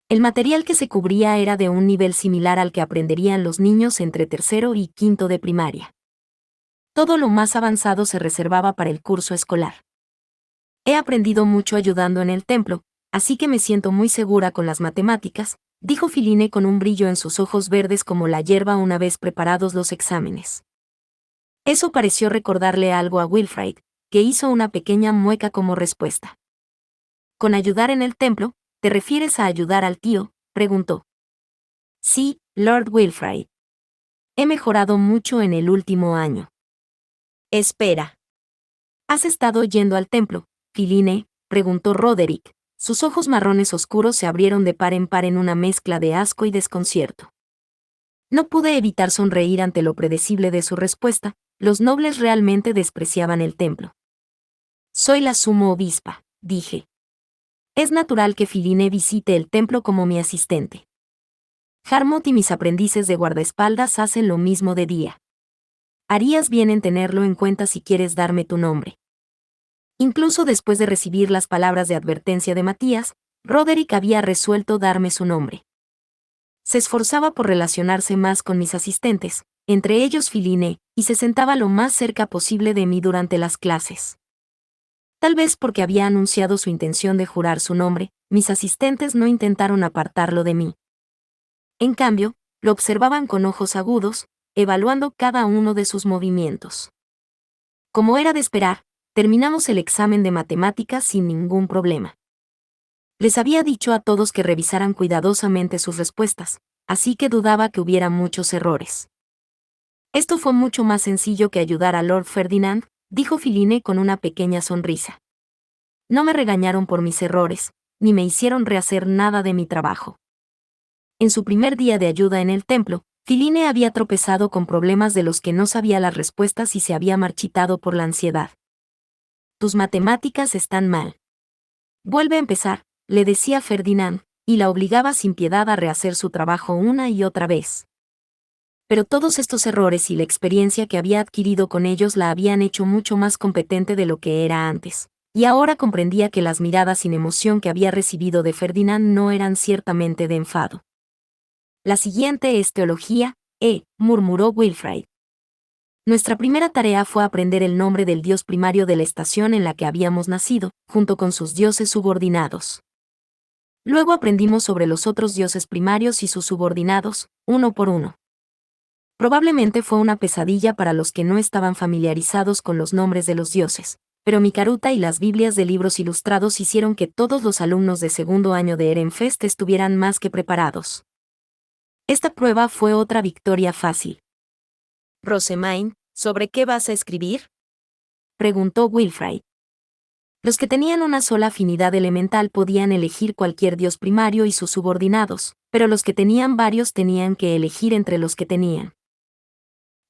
El material que se cubría era de un nivel similar al que aprenderían los niños entre tercero y quinto de primaria. Todo lo más avanzado se reservaba para el curso escolar. He aprendido mucho ayudando en el templo, así que me siento muy segura con las matemáticas, dijo Filine con un brillo en sus ojos verdes como la hierba una vez preparados los exámenes. Eso pareció recordarle algo a Wilfrid, que hizo una pequeña mueca como respuesta. ¿Con ayudar en el templo, te refieres a ayudar al tío?, preguntó. Sí, Lord Wilfrid. He mejorado mucho en el último año. Espera. ¿Has estado yendo al templo, Filine?, preguntó Roderick. Sus ojos marrones oscuros se abrieron de par en una mezcla de asco y desconcierto. No pude evitar sonreír ante lo predecible de su respuesta. Los nobles realmente despreciaban el templo. Soy la sumo obispa, dije. Es natural que Filine visite el templo como mi asistente. Harmut y mis aprendices de guardaespaldas hacen lo mismo de día. Harías bien en tenerlo en cuenta si quieres darme tu nombre. Incluso después de recibir las palabras de advertencia de Matías, Roderick había resuelto darme su nombre. Se esforzaba por relacionarse más con mis asistentes, entre ellos Philine, y se sentaba lo más cerca posible de mí durante las clases. Tal vez porque había anunciado su intención de jurar su nombre, mis asistentes no intentaron apartarlo de mí. En cambio, lo observaban con ojos agudos, evaluando cada uno de sus movimientos. Como era de esperar, terminamos el examen de matemáticas sin ningún problema. Les había dicho a todos que revisaran cuidadosamente sus respuestas, así que dudaba que hubiera muchos errores. Esto fue mucho más sencillo que ayudar a Lord Ferdinand, dijo Philine con una pequeña sonrisa. No me regañaron por mis errores, ni me hicieron rehacer nada de mi trabajo. En su primer día de ayuda en el templo, Philine había tropezado con problemas de los que no sabía las respuestas y se había marchitado por la ansiedad. Tus matemáticas están mal. Vuelve a empezar, le decía Ferdinand, y la obligaba sin piedad a rehacer su trabajo una y otra vez. Pero todos estos errores y la experiencia que había adquirido con ellos la habían hecho mucho más competente de lo que era antes, y ahora comprendía que las miradas sin emoción que había recibido de Ferdinand no eran ciertamente de enfado. La siguiente es teología, murmuró Wilfrid. Nuestra primera tarea fue aprender el nombre del dios primario de la estación en la que habíamos nacido, junto con sus dioses subordinados. Luego aprendimos sobre los otros dioses primarios y sus subordinados, uno por uno. Probablemente fue una pesadilla para los que no estaban familiarizados con los nombres de los dioses, pero mi caruta y las Biblias de libros ilustrados hicieron que todos los alumnos de segundo año de Ehrenfest estuvieran más que preparados. Esta prueba fue otra victoria fácil. Rosemain, ¿sobre qué vas a escribir?, preguntó Wilfrid. Los que tenían una sola afinidad elemental podían elegir cualquier dios primario y sus subordinados, pero los que tenían varios tenían que elegir entre los que tenían.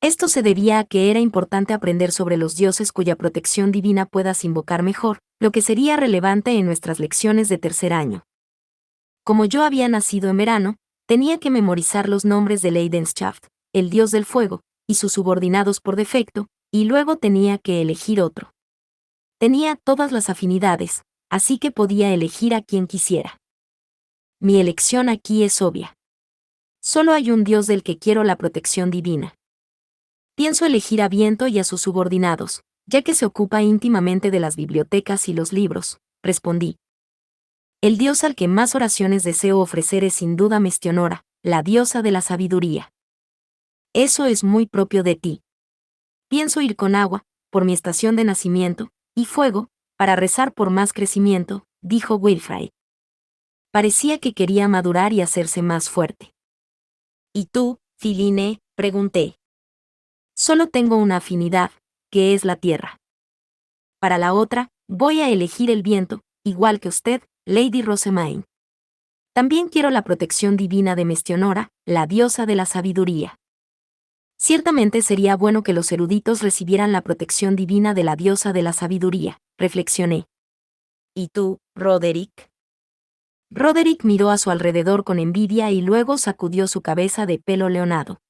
Esto se debía a que era importante aprender sobre los dioses cuya protección divina puedas invocar mejor, lo que sería relevante en nuestras lecciones de tercer año. Como yo había nacido en verano, tenía que memorizar los nombres de Leidenschaft, el dios del fuego, y sus subordinados por defecto, y luego tenía que elegir otro. Tenía todas las afinidades, así que podía elegir a quien quisiera. Mi elección aquí es obvia. Solo hay un dios del que quiero la protección divina. Pienso elegir a Viento y a sus subordinados, ya que se ocupa íntimamente de las bibliotecas y los libros, respondí. El dios al que más oraciones deseo ofrecer es sin duda Mestionora, la diosa de la sabiduría. Eso es muy propio de ti. Pienso ir con agua, por mi estación de nacimiento, y fuego, para rezar por más crecimiento, dijo Wilfrid. Parecía que quería madurar y hacerse más fuerte. ¿Y tú, Philine?, pregunté. Solo tengo una afinidad, que es la tierra. Para la otra, voy a elegir el viento, igual que usted, Lady Rosemain. También quiero la protección divina de Mestionora, la diosa de la sabiduría. Ciertamente sería bueno que los eruditos recibieran la protección divina de la diosa de la sabiduría, reflexioné. ¿Y tú, Roderick? Roderick miró a su alrededor con envidia y luego sacudió su cabeza de pelo leonado.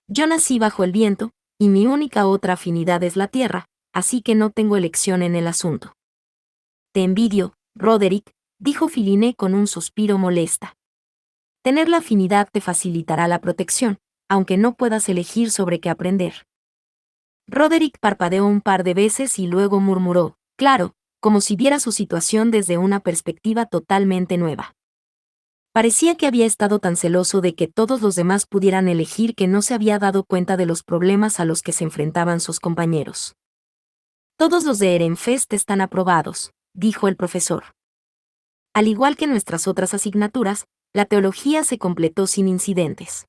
Yo nací bajo el viento, y mi única otra afinidad es la tierra, así que no tengo elección en el asunto. Te envidio, Roderick, dijo Philine con un suspiro molesta. Tener la afinidad te facilitará la protección, aunque no puedas elegir sobre qué aprender. Roderick parpadeó un par de veces y luego murmuró, claro, como si viera su situación desde una perspectiva totalmente nueva. Parecía que había estado tan celoso de que todos los demás pudieran elegir que no se había dado cuenta de los problemas a los que se enfrentaban sus compañeros. Todos los de Ehrenfest están aprobados, dijo el profesor. Al igual que nuestras otras asignaturas, la teología se completó sin incidentes.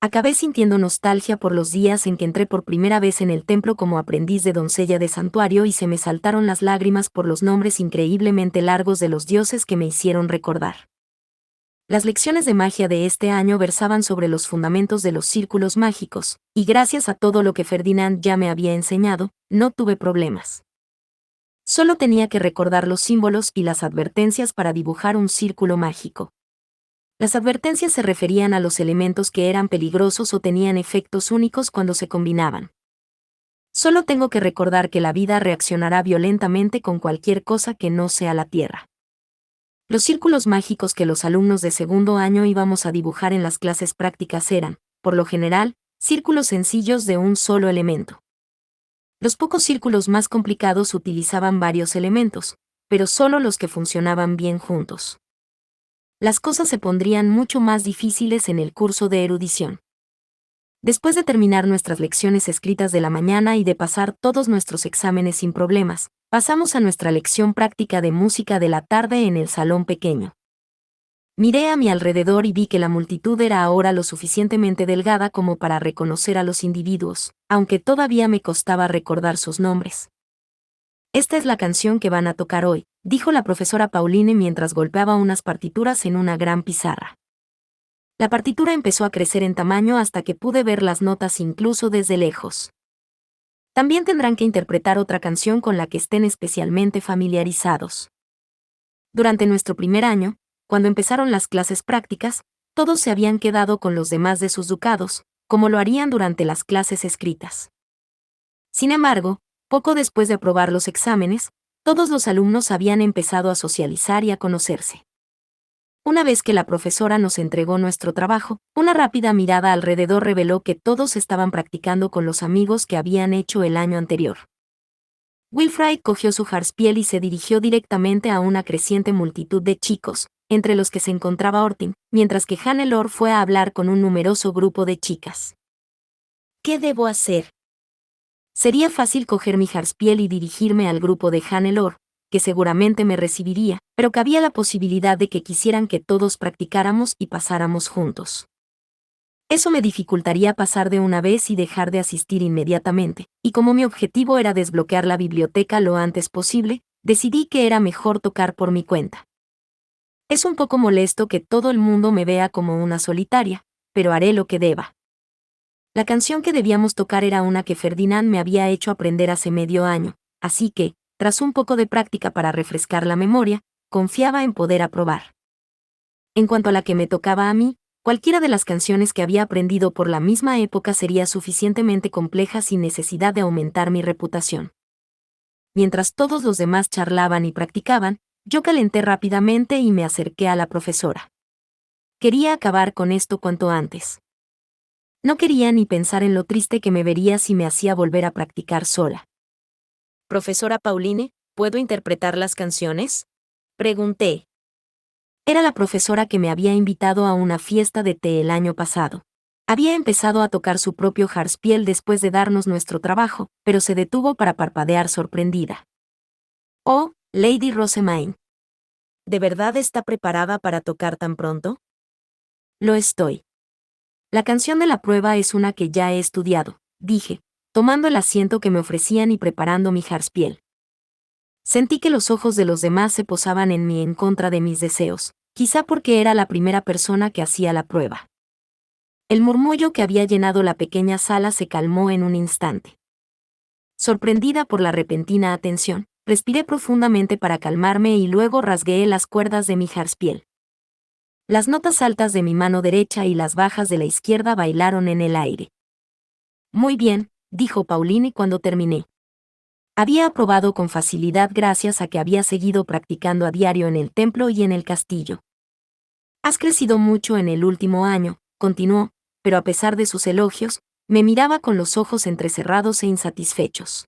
Acabé sintiendo nostalgia por los días en que entré por primera vez en el templo como aprendiz de doncella de santuario y se me saltaron las lágrimas por los nombres increíblemente largos de los dioses que me hicieron recordar. Las lecciones de magia de este año versaban sobre los fundamentos de los círculos mágicos, y gracias a todo lo que Ferdinand ya me había enseñado, no tuve problemas. Solo tenía que recordar los símbolos y las advertencias para dibujar un círculo mágico. Las advertencias se referían a los elementos que eran peligrosos o tenían efectos únicos cuando se combinaban. Solo tengo que recordar que la vida reaccionará violentamente con cualquier cosa que no sea la Tierra. Los círculos mágicos que los alumnos de segundo año íbamos a dibujar en las clases prácticas eran, por lo general, círculos sencillos de un solo elemento. Los pocos círculos más complicados utilizaban varios elementos, pero solo los que funcionaban bien juntos. Las cosas se pondrían mucho más difíciles en el curso de erudición. Después de terminar nuestras lecciones escritas de la mañana y de pasar todos nuestros exámenes sin problemas, pasamos a nuestra lección práctica de música de la tarde en el salón pequeño. Miré a mi alrededor y vi que la multitud era ahora lo suficientemente delgada como para reconocer a los individuos, aunque todavía me costaba recordar sus nombres. Esta es la canción que van a tocar hoy, dijo la profesora Pauline mientras golpeaba unas partituras en una gran pizarra. La partitura empezó a crecer en tamaño hasta que pude ver las notas incluso desde lejos. También tendrán que interpretar otra canción con la que estén especialmente familiarizados. Durante nuestro primer año, cuando empezaron las clases prácticas, todos se habían quedado con los demás de sus ducados, como lo harían durante las clases escritas. Sin embargo, poco después de aprobar los exámenes, todos los alumnos habían empezado a socializar y a conocerse. Una vez que la profesora nos entregó nuestro trabajo, una rápida mirada alrededor reveló que todos estaban practicando con los amigos que habían hecho el año anterior. Wilfrid cogió su jarspiel y se dirigió directamente a una creciente multitud de chicos, entre los que se encontraba Ortin, mientras que Hannelore fue a hablar con un numeroso grupo de chicas. ¿Qué debo hacer? Sería fácil coger mi jarspiel y dirigirme al grupo de Hannelore, que seguramente me recibiría, pero cabía la posibilidad de que quisieran que todos practicáramos y pasáramos juntos. Eso me dificultaría pasar de una vez y dejar de asistir inmediatamente, y como mi objetivo era desbloquear la biblioteca lo antes posible, decidí que era mejor tocar por mi cuenta. Es un poco molesto que todo el mundo me vea como una solitaria, pero haré lo que deba. La canción que debíamos tocar era una que Ferdinand me había hecho aprender hace medio año, así que, tras un poco de práctica para refrescar la memoria, confiaba en poder aprobar. En cuanto a la que me tocaba a mí, cualquiera de las canciones que había aprendido por la misma época sería suficientemente compleja sin necesidad de aumentar mi reputación. Mientras todos los demás charlaban y practicaban, yo calenté rápidamente y me acerqué a la profesora. Quería acabar con esto cuanto antes. No quería ni pensar en lo triste que me vería si me hacía volver a practicar sola. «Profesora Pauline, ¿puedo interpretar las canciones?», pregunté. Era la profesora que me había invitado a una fiesta de té el año pasado. Había empezado a tocar su propio jarspiel después de darnos nuestro trabajo, pero se detuvo para parpadear sorprendida. «Oh, Lady Rosamine. ¿De verdad está preparada para tocar tan pronto?» «Lo estoy. La canción de la prueba es una que ya he estudiado», dije, tomando el asiento que me ofrecían y preparando mi jarspiel. Sentí que los ojos de los demás se posaban en mí en contra de mis deseos, quizá porque era la primera persona que hacía la prueba. El murmullo que había llenado la pequeña sala se calmó en un instante. Sorprendida por la repentina atención, respiré profundamente para calmarme y luego rasgué las cuerdas de mi jarspiel. Las notas altas de mi mano derecha y las bajas de la izquierda bailaron en el aire. «Muy bien», dijo Pauline cuando terminé. Había aprobado con facilidad gracias a que había seguido practicando a diario en el templo y en el castillo. «Has crecido mucho en el último año», continuó, pero a pesar de sus elogios, me miraba con los ojos entrecerrados e insatisfechos.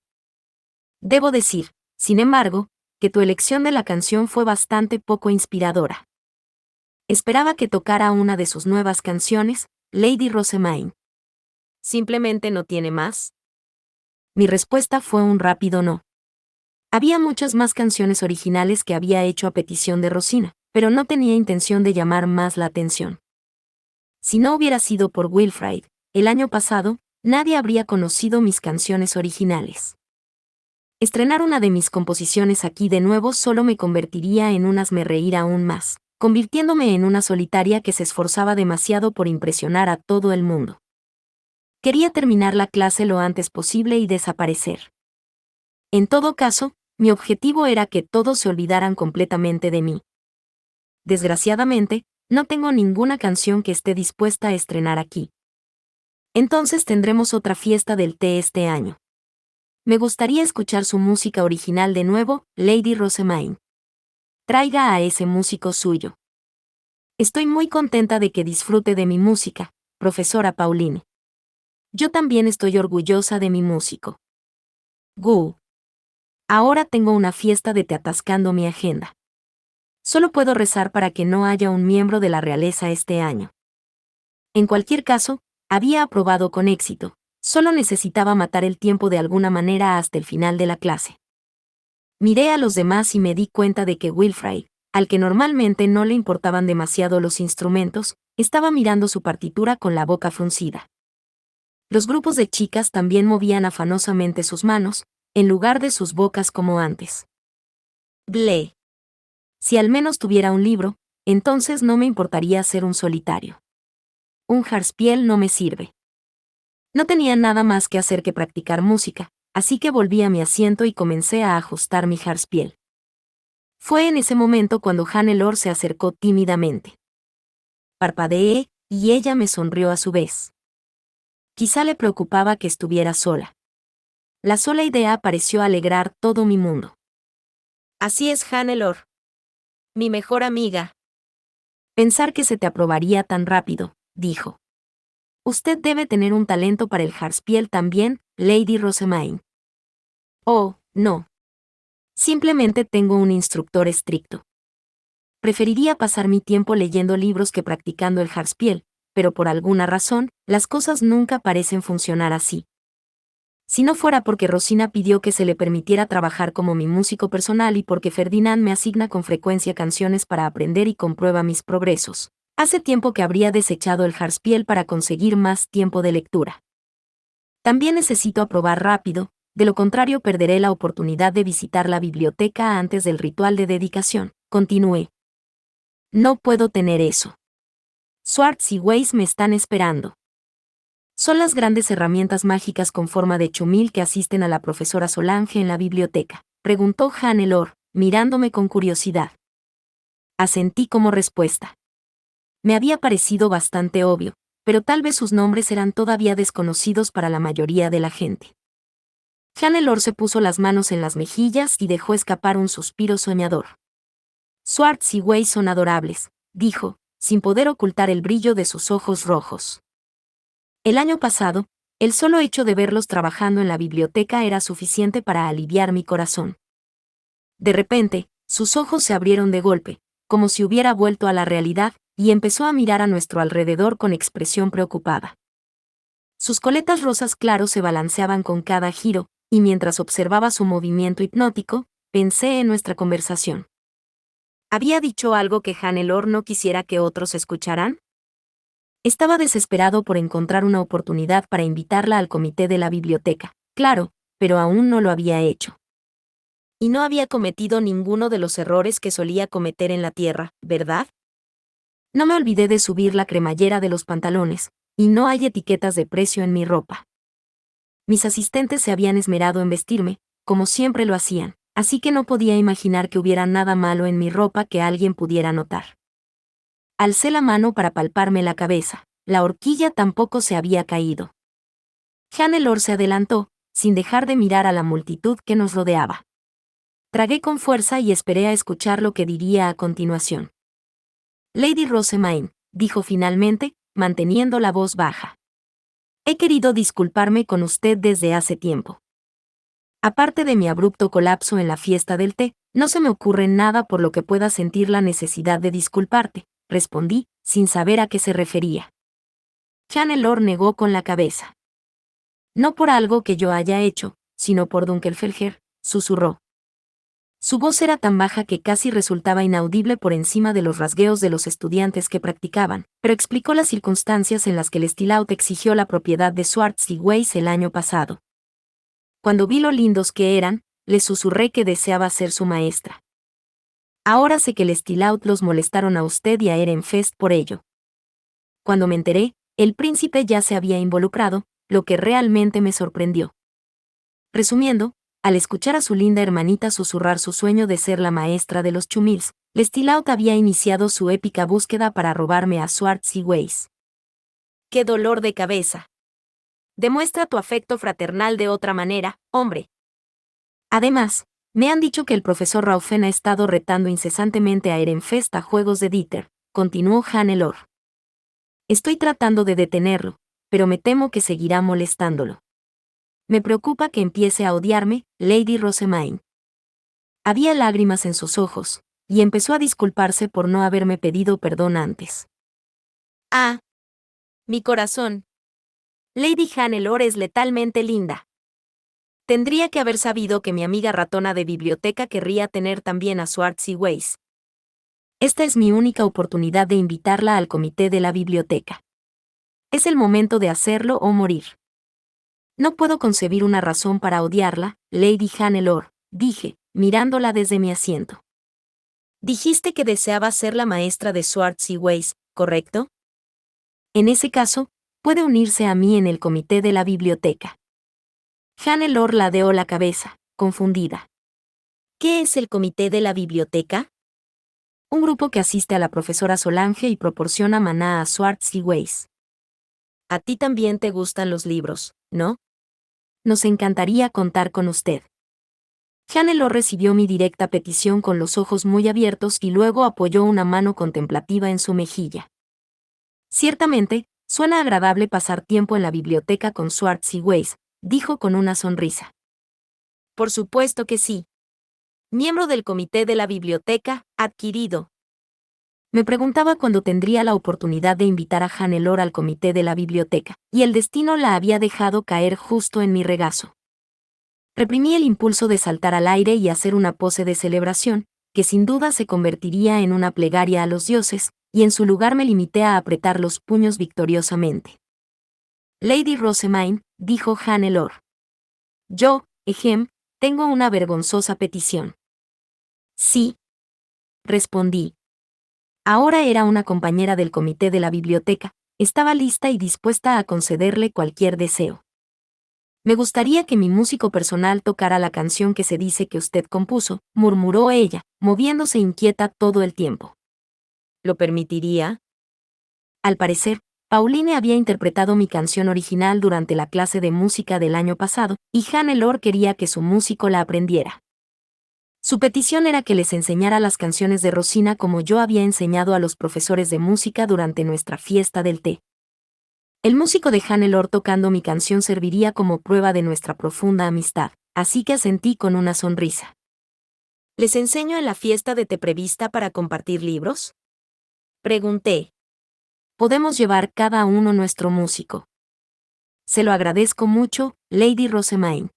«Debo decir, sin embargo, que tu elección de la canción fue bastante poco inspiradora. Esperaba que tocara una de sus nuevas canciones, Lady Rosamine. ¿Simplemente no tiene más?». Mi respuesta fue un rápido no. Había muchas más canciones originales que había hecho a petición de Rosina, pero no tenía intención de llamar más la atención. Si no hubiera sido por Wilfrid, el año pasado, nadie habría conocido mis canciones originales. Estrenar una de mis composiciones aquí de nuevo solo me convertiría en un hazmerreír aún más, convirtiéndome en una solitaria que se esforzaba demasiado por impresionar a todo el mundo. Quería terminar la clase lo antes posible y desaparecer. En todo caso, mi objetivo era que todos se olvidaran completamente de mí. Desgraciadamente, No tengo ninguna canción que esté dispuesta a estrenar aquí. Entonces tendremos otra fiesta del té este año. Me gustaría escuchar su música original de nuevo, Lady Rosamine. Traiga a ese músico suyo. Estoy muy contenta de que disfrute de mi música, profesora Pauline. Yo también estoy orgullosa de mi músico. Gu. Ahora tengo una fiesta de té atascando mi agenda. Solo puedo rezar para que no haya un miembro de la realeza este año. En cualquier caso, había aprobado con éxito, solo necesitaba matar el tiempo de alguna manera hasta el final de la clase. Miré a los demás y me di cuenta de que Wilfrid, al que normalmente no le importaban demasiado los instrumentos, estaba mirando su partitura con la boca fruncida. Los grupos de chicas también movían afanosamente sus manos, en lugar de sus bocas como antes. Ble. Si al menos tuviera un libro, entonces no me importaría ser un solitario. Un jarspiel no me sirve. No tenía nada más que hacer que practicar música, así que volví a mi asiento y comencé a ajustar mi jarspiel. Fue en ese momento cuando Hannelore se acercó tímidamente. Parpadeé, y ella me sonrió a su vez. Quizá le preocupaba que estuviera sola. La sola idea pareció alegrar todo mi mundo. Así es, Hannelore. Mi mejor amiga. Pensar que se te aprobaría tan rápido, dijo. Usted debe tener un talento para el jarspiel también, Lady Rosamine. Oh, no. Simplemente tengo un instructor estricto. Preferiría pasar mi tiempo leyendo libros que practicando el jarspiel, pero por alguna razón, las cosas nunca parecen funcionar así. Si no fuera porque Rosina pidió que se le permitiera trabajar como mi músico personal y porque Ferdinand me asigna con frecuencia canciones para aprender y comprueba mis progresos, hace tiempo que habría desechado el jarspiel para conseguir más tiempo de lectura. También necesito aprobar rápido, de lo contrario perderé la oportunidad de visitar la biblioteca antes del ritual de dedicación, continué. No puedo tener eso. Swartz y Weiss me están esperando. Son las grandes herramientas mágicas con forma de chumil que asisten a la profesora Solange en la biblioteca, preguntó Hannelore, mirándome con curiosidad. Asentí como respuesta. Me había parecido bastante obvio, pero tal vez sus nombres eran todavía desconocidos para la mayoría de la gente. Hannelore se puso las manos en las mejillas y dejó escapar un suspiro soñador. Swartz y Weiss son adorables, dijo, sin poder ocultar el brillo de sus ojos rojos. El año pasado, el solo hecho de verlos trabajando en la biblioteca era suficiente para aliviar mi corazón. De repente, sus ojos se abrieron de golpe, como si hubiera vuelto a la realidad, y empezó a mirar a nuestro alrededor con expresión preocupada. Sus coletas rosas claros se balanceaban con cada giro, y mientras observaba su movimiento hipnótico, pensé en nuestra conversación. ¿Había dicho algo que Hannelore no quisiera que otros escucharan? Estaba desesperado por encontrar una oportunidad para invitarla al comité de la biblioteca, claro, pero aún no lo había hecho. Y no había cometido ninguno de los errores que solía cometer en la tierra, ¿verdad? No me olvidé de subir la cremallera de los pantalones, y no hay etiquetas de precio en mi ropa. Mis asistentes se habían esmerado en vestirme, como siempre lo hacían, así que no podía imaginar que hubiera nada malo en mi ropa que alguien pudiera notar. Alcé la mano para palparme la cabeza, la horquilla tampoco se había caído. Hannelore se adelantó, sin dejar de mirar a la multitud que nos rodeaba. Tragué con fuerza y esperé a escuchar lo que diría a continuación. Lady Rosamine, dijo finalmente, manteniendo la voz baja. He querido disculparme con usted desde hace tiempo. Aparte de mi abrupto colapso en la fiesta del té, no se me ocurre nada por lo que pueda sentir la necesidad de disculparte, respondí, sin saber a qué se refería. Hannelore negó con la cabeza. No por algo que yo haya hecho, sino por Dunkelfelger, susurró. Su voz era tan baja que casi resultaba inaudible por encima de los rasgueos de los estudiantes que practicaban, pero explicó las circunstancias en las que el Stillaut exigió la propiedad de Swartz y Weiss el año pasado. Cuando vi lo lindos que eran, les susurré que deseaba ser su maestra. Ahora sé que el Stillaut los molestaron a usted y a Ehrenfest por ello. Cuando me enteré, el príncipe ya se había involucrado, lo que realmente me sorprendió. Resumiendo, al escuchar a su linda hermanita susurrar su sueño de ser la maestra de los Chumils, Lestilaut había iniciado su épica búsqueda para robarme a Swartz y Weiss. ¡Qué dolor de cabeza! Demuestra tu afecto fraternal de otra manera, hombre. Además, me han dicho que el profesor Raufen ha estado retando incesantemente a Ehrenfest a juegos de Dieter, continuó Hannelore. Estoy tratando de detenerlo, pero me temo que seguirá molestándolo. Me preocupa que empiece a odiarme, Lady Rosemaine. Había lágrimas en sus ojos, y empezó a disculparse por no haberme pedido perdón antes. Ah, mi corazón. Lady Hannelore es letalmente linda. Tendría que haber sabido que mi amiga ratona de biblioteca querría tener también a Swartz y Weiss. Esta es mi única oportunidad de invitarla al comité de la biblioteca. Es el momento de hacerlo o morir. No puedo concebir una razón para odiarla, Lady Hannelore, dije, mirándola desde mi asiento. Dijiste que deseaba ser la maestra de Swartz y Weiss, ¿correcto? En ese caso, puede unirse a mí en el comité de la biblioteca. Hannelore ladeó la cabeza, confundida. ¿Qué es el comité de la biblioteca? Un grupo que asiste a la profesora Solange y proporciona maná a Swartz y Weiss. A ti también te gustan los libros, ¿no? Nos encantaría contar con usted. Hannelore recibió mi directa petición con los ojos muy abiertos y luego apoyó una mano contemplativa en su mejilla. Ciertamente, suena agradable pasar tiempo en la biblioteca con Swartz y Weiss, dijo con una sonrisa. Por supuesto que sí. Miembro del comité de la biblioteca, adquirido. Me preguntaba cuándo tendría la oportunidad de invitar a Hannelore al comité de la biblioteca, y el destino la había dejado caer justo en mi regazo. Reprimí el impulso de saltar al aire y hacer una pose de celebración, que sin duda se convertiría en una plegaria a los dioses, y en su lugar me limité a apretar los puños victoriosamente. Lady Rosemaine, dijo Hannelore. Yo, tengo una vergonzosa petición. Sí. Respondí. Ahora era una compañera del comité de la biblioteca, estaba lista y dispuesta a concederle cualquier deseo. Me gustaría que mi músico personal tocara la canción que se dice que usted compuso, murmuró ella, moviéndose inquieta todo el tiempo. ¿Lo permitiría? Al parecer, Pauline había interpretado mi canción original durante la clase de música del año pasado, y Hannelore quería que su músico la aprendiera. Su petición era que les enseñara las canciones de Rosina como yo había enseñado a los profesores de música durante nuestra fiesta del té. El músico de Hannelore tocando mi canción serviría como prueba de nuestra profunda amistad, así que asentí con una sonrisa. ¿Les enseño en la fiesta de té prevista para compartir libros? Pregunté. Podemos llevar cada uno nuestro músico. Se lo agradezco mucho, Lady Rosemaine.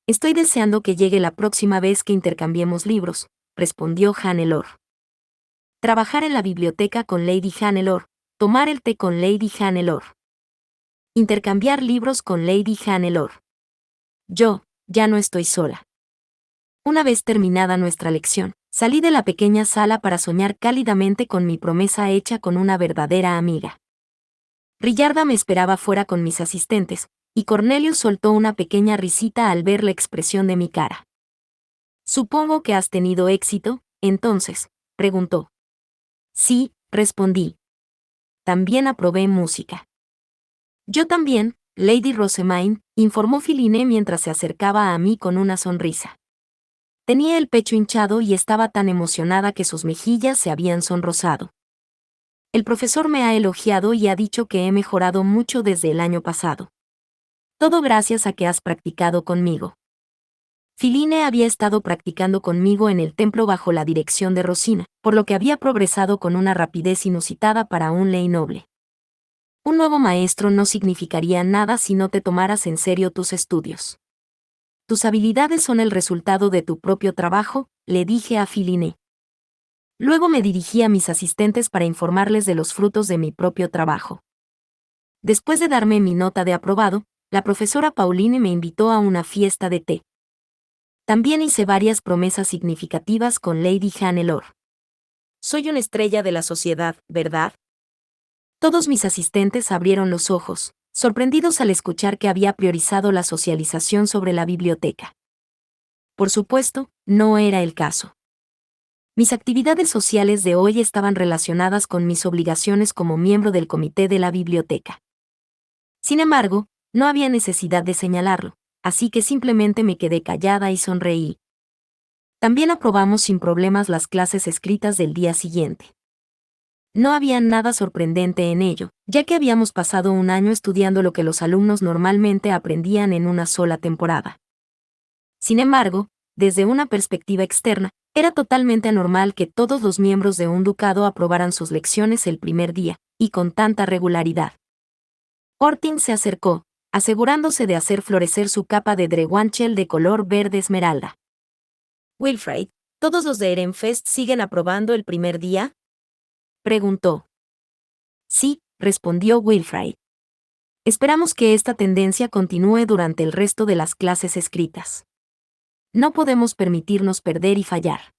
Estoy deseando que llegue la próxima vez que intercambiemos libros, respondió Hannelore. Trabajar en la biblioteca con Lady Hannelore, tomar el té con Lady Hannelore. Intercambiar libros con Lady Hannelore. Yo, ya no estoy sola. Una vez terminada nuestra lección, salí de la pequeña sala para soñar cálidamente con mi promesa hecha con una verdadera amiga. Rillarda me esperaba fuera con mis asistentes, y Cornelius soltó una pequeña risita al ver la expresión de mi cara. Supongo que has tenido éxito, entonces, preguntó. Sí, respondí. También aprobé música. Yo también, Lady Rosemaine, informó Philine mientras se acercaba a mí con una sonrisa. Tenía el pecho hinchado y estaba tan emocionada que sus mejillas se habían sonrosado. El profesor me ha elogiado y ha dicho que he mejorado mucho desde el año pasado. Todo gracias a que has practicado conmigo. Philine había estado practicando conmigo en el templo bajo la dirección de Rosina, por lo que había progresado con una rapidez inusitada para un ley noble. Un nuevo maestro no significaría nada si no te tomaras en serio tus estudios. Tus habilidades son el resultado de tu propio trabajo, le dije a Philine. Luego me dirigí a mis asistentes para informarles de los frutos de mi propio trabajo. Después de darme mi nota de aprobado, la profesora Pauline me invitó a una fiesta de té. También hice varias promesas significativas con Lady Hannelore. Soy una estrella de la sociedad, ¿verdad? Todos mis asistentes abrieron los ojos, sorprendidos al escuchar que había priorizado la socialización sobre la biblioteca. Por supuesto, no era el caso. Mis actividades sociales de hoy estaban relacionadas con mis obligaciones como miembro del comité de la biblioteca. Sin embargo, no había necesidad de señalarlo, así que simplemente me quedé callada y sonreí. También aprobamos sin problemas las clases escritas del día siguiente. No había nada sorprendente en ello, ya que habíamos pasado un año estudiando lo que los alumnos normalmente aprendían en una sola temporada. Sin embargo, desde una perspectiva externa, era totalmente anormal que todos los miembros de un ducado aprobaran sus lecciones el primer día, y con tanta regularidad. Ortin se acercó, asegurándose de hacer florecer su capa de Drewanchel de color verde esmeralda. Wilfrid, ¿todos los de Ehrenfest siguen aprobando el primer día? Preguntó. Sí, respondió Wilfrid. Esperamos que esta tendencia continúe durante el resto de las clases escritas. No podemos permitirnos perder y fallar.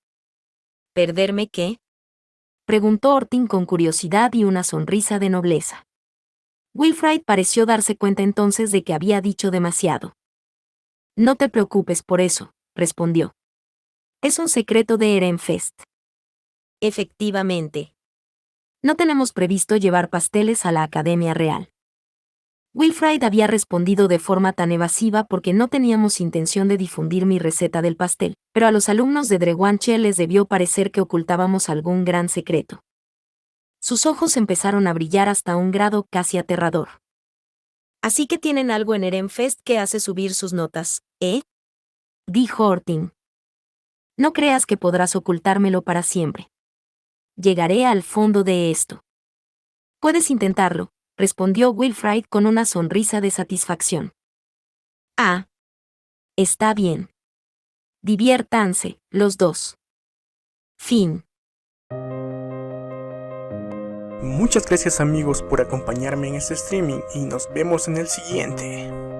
¿Perderme qué? Preguntó Ortin con curiosidad y una sonrisa de nobleza. Wilfrid pareció darse cuenta entonces de que había dicho demasiado. No te preocupes por eso, respondió. Es un secreto de Ehrenfest. Efectivamente. No tenemos previsto llevar pasteles a la Academia Real. Wilfrid había respondido de forma tan evasiva porque no teníamos intención de difundir mi receta del pastel, pero a los alumnos de Drewanchel les debió parecer que ocultábamos algún gran secreto. Sus ojos empezaron a brillar hasta un grado casi aterrador. Así que tienen algo en Ehrenfest que hace subir sus notas, ¿eh? Dijo Ortin. No creas que podrás ocultármelo para siempre. Llegaré al fondo de esto. Puedes intentarlo, respondió Wilfrid con una sonrisa de satisfacción. Ah. Está bien. Diviértanse, los dos. Fin. Muchas gracias amigos por acompañarme en este streaming y nos vemos en el siguiente.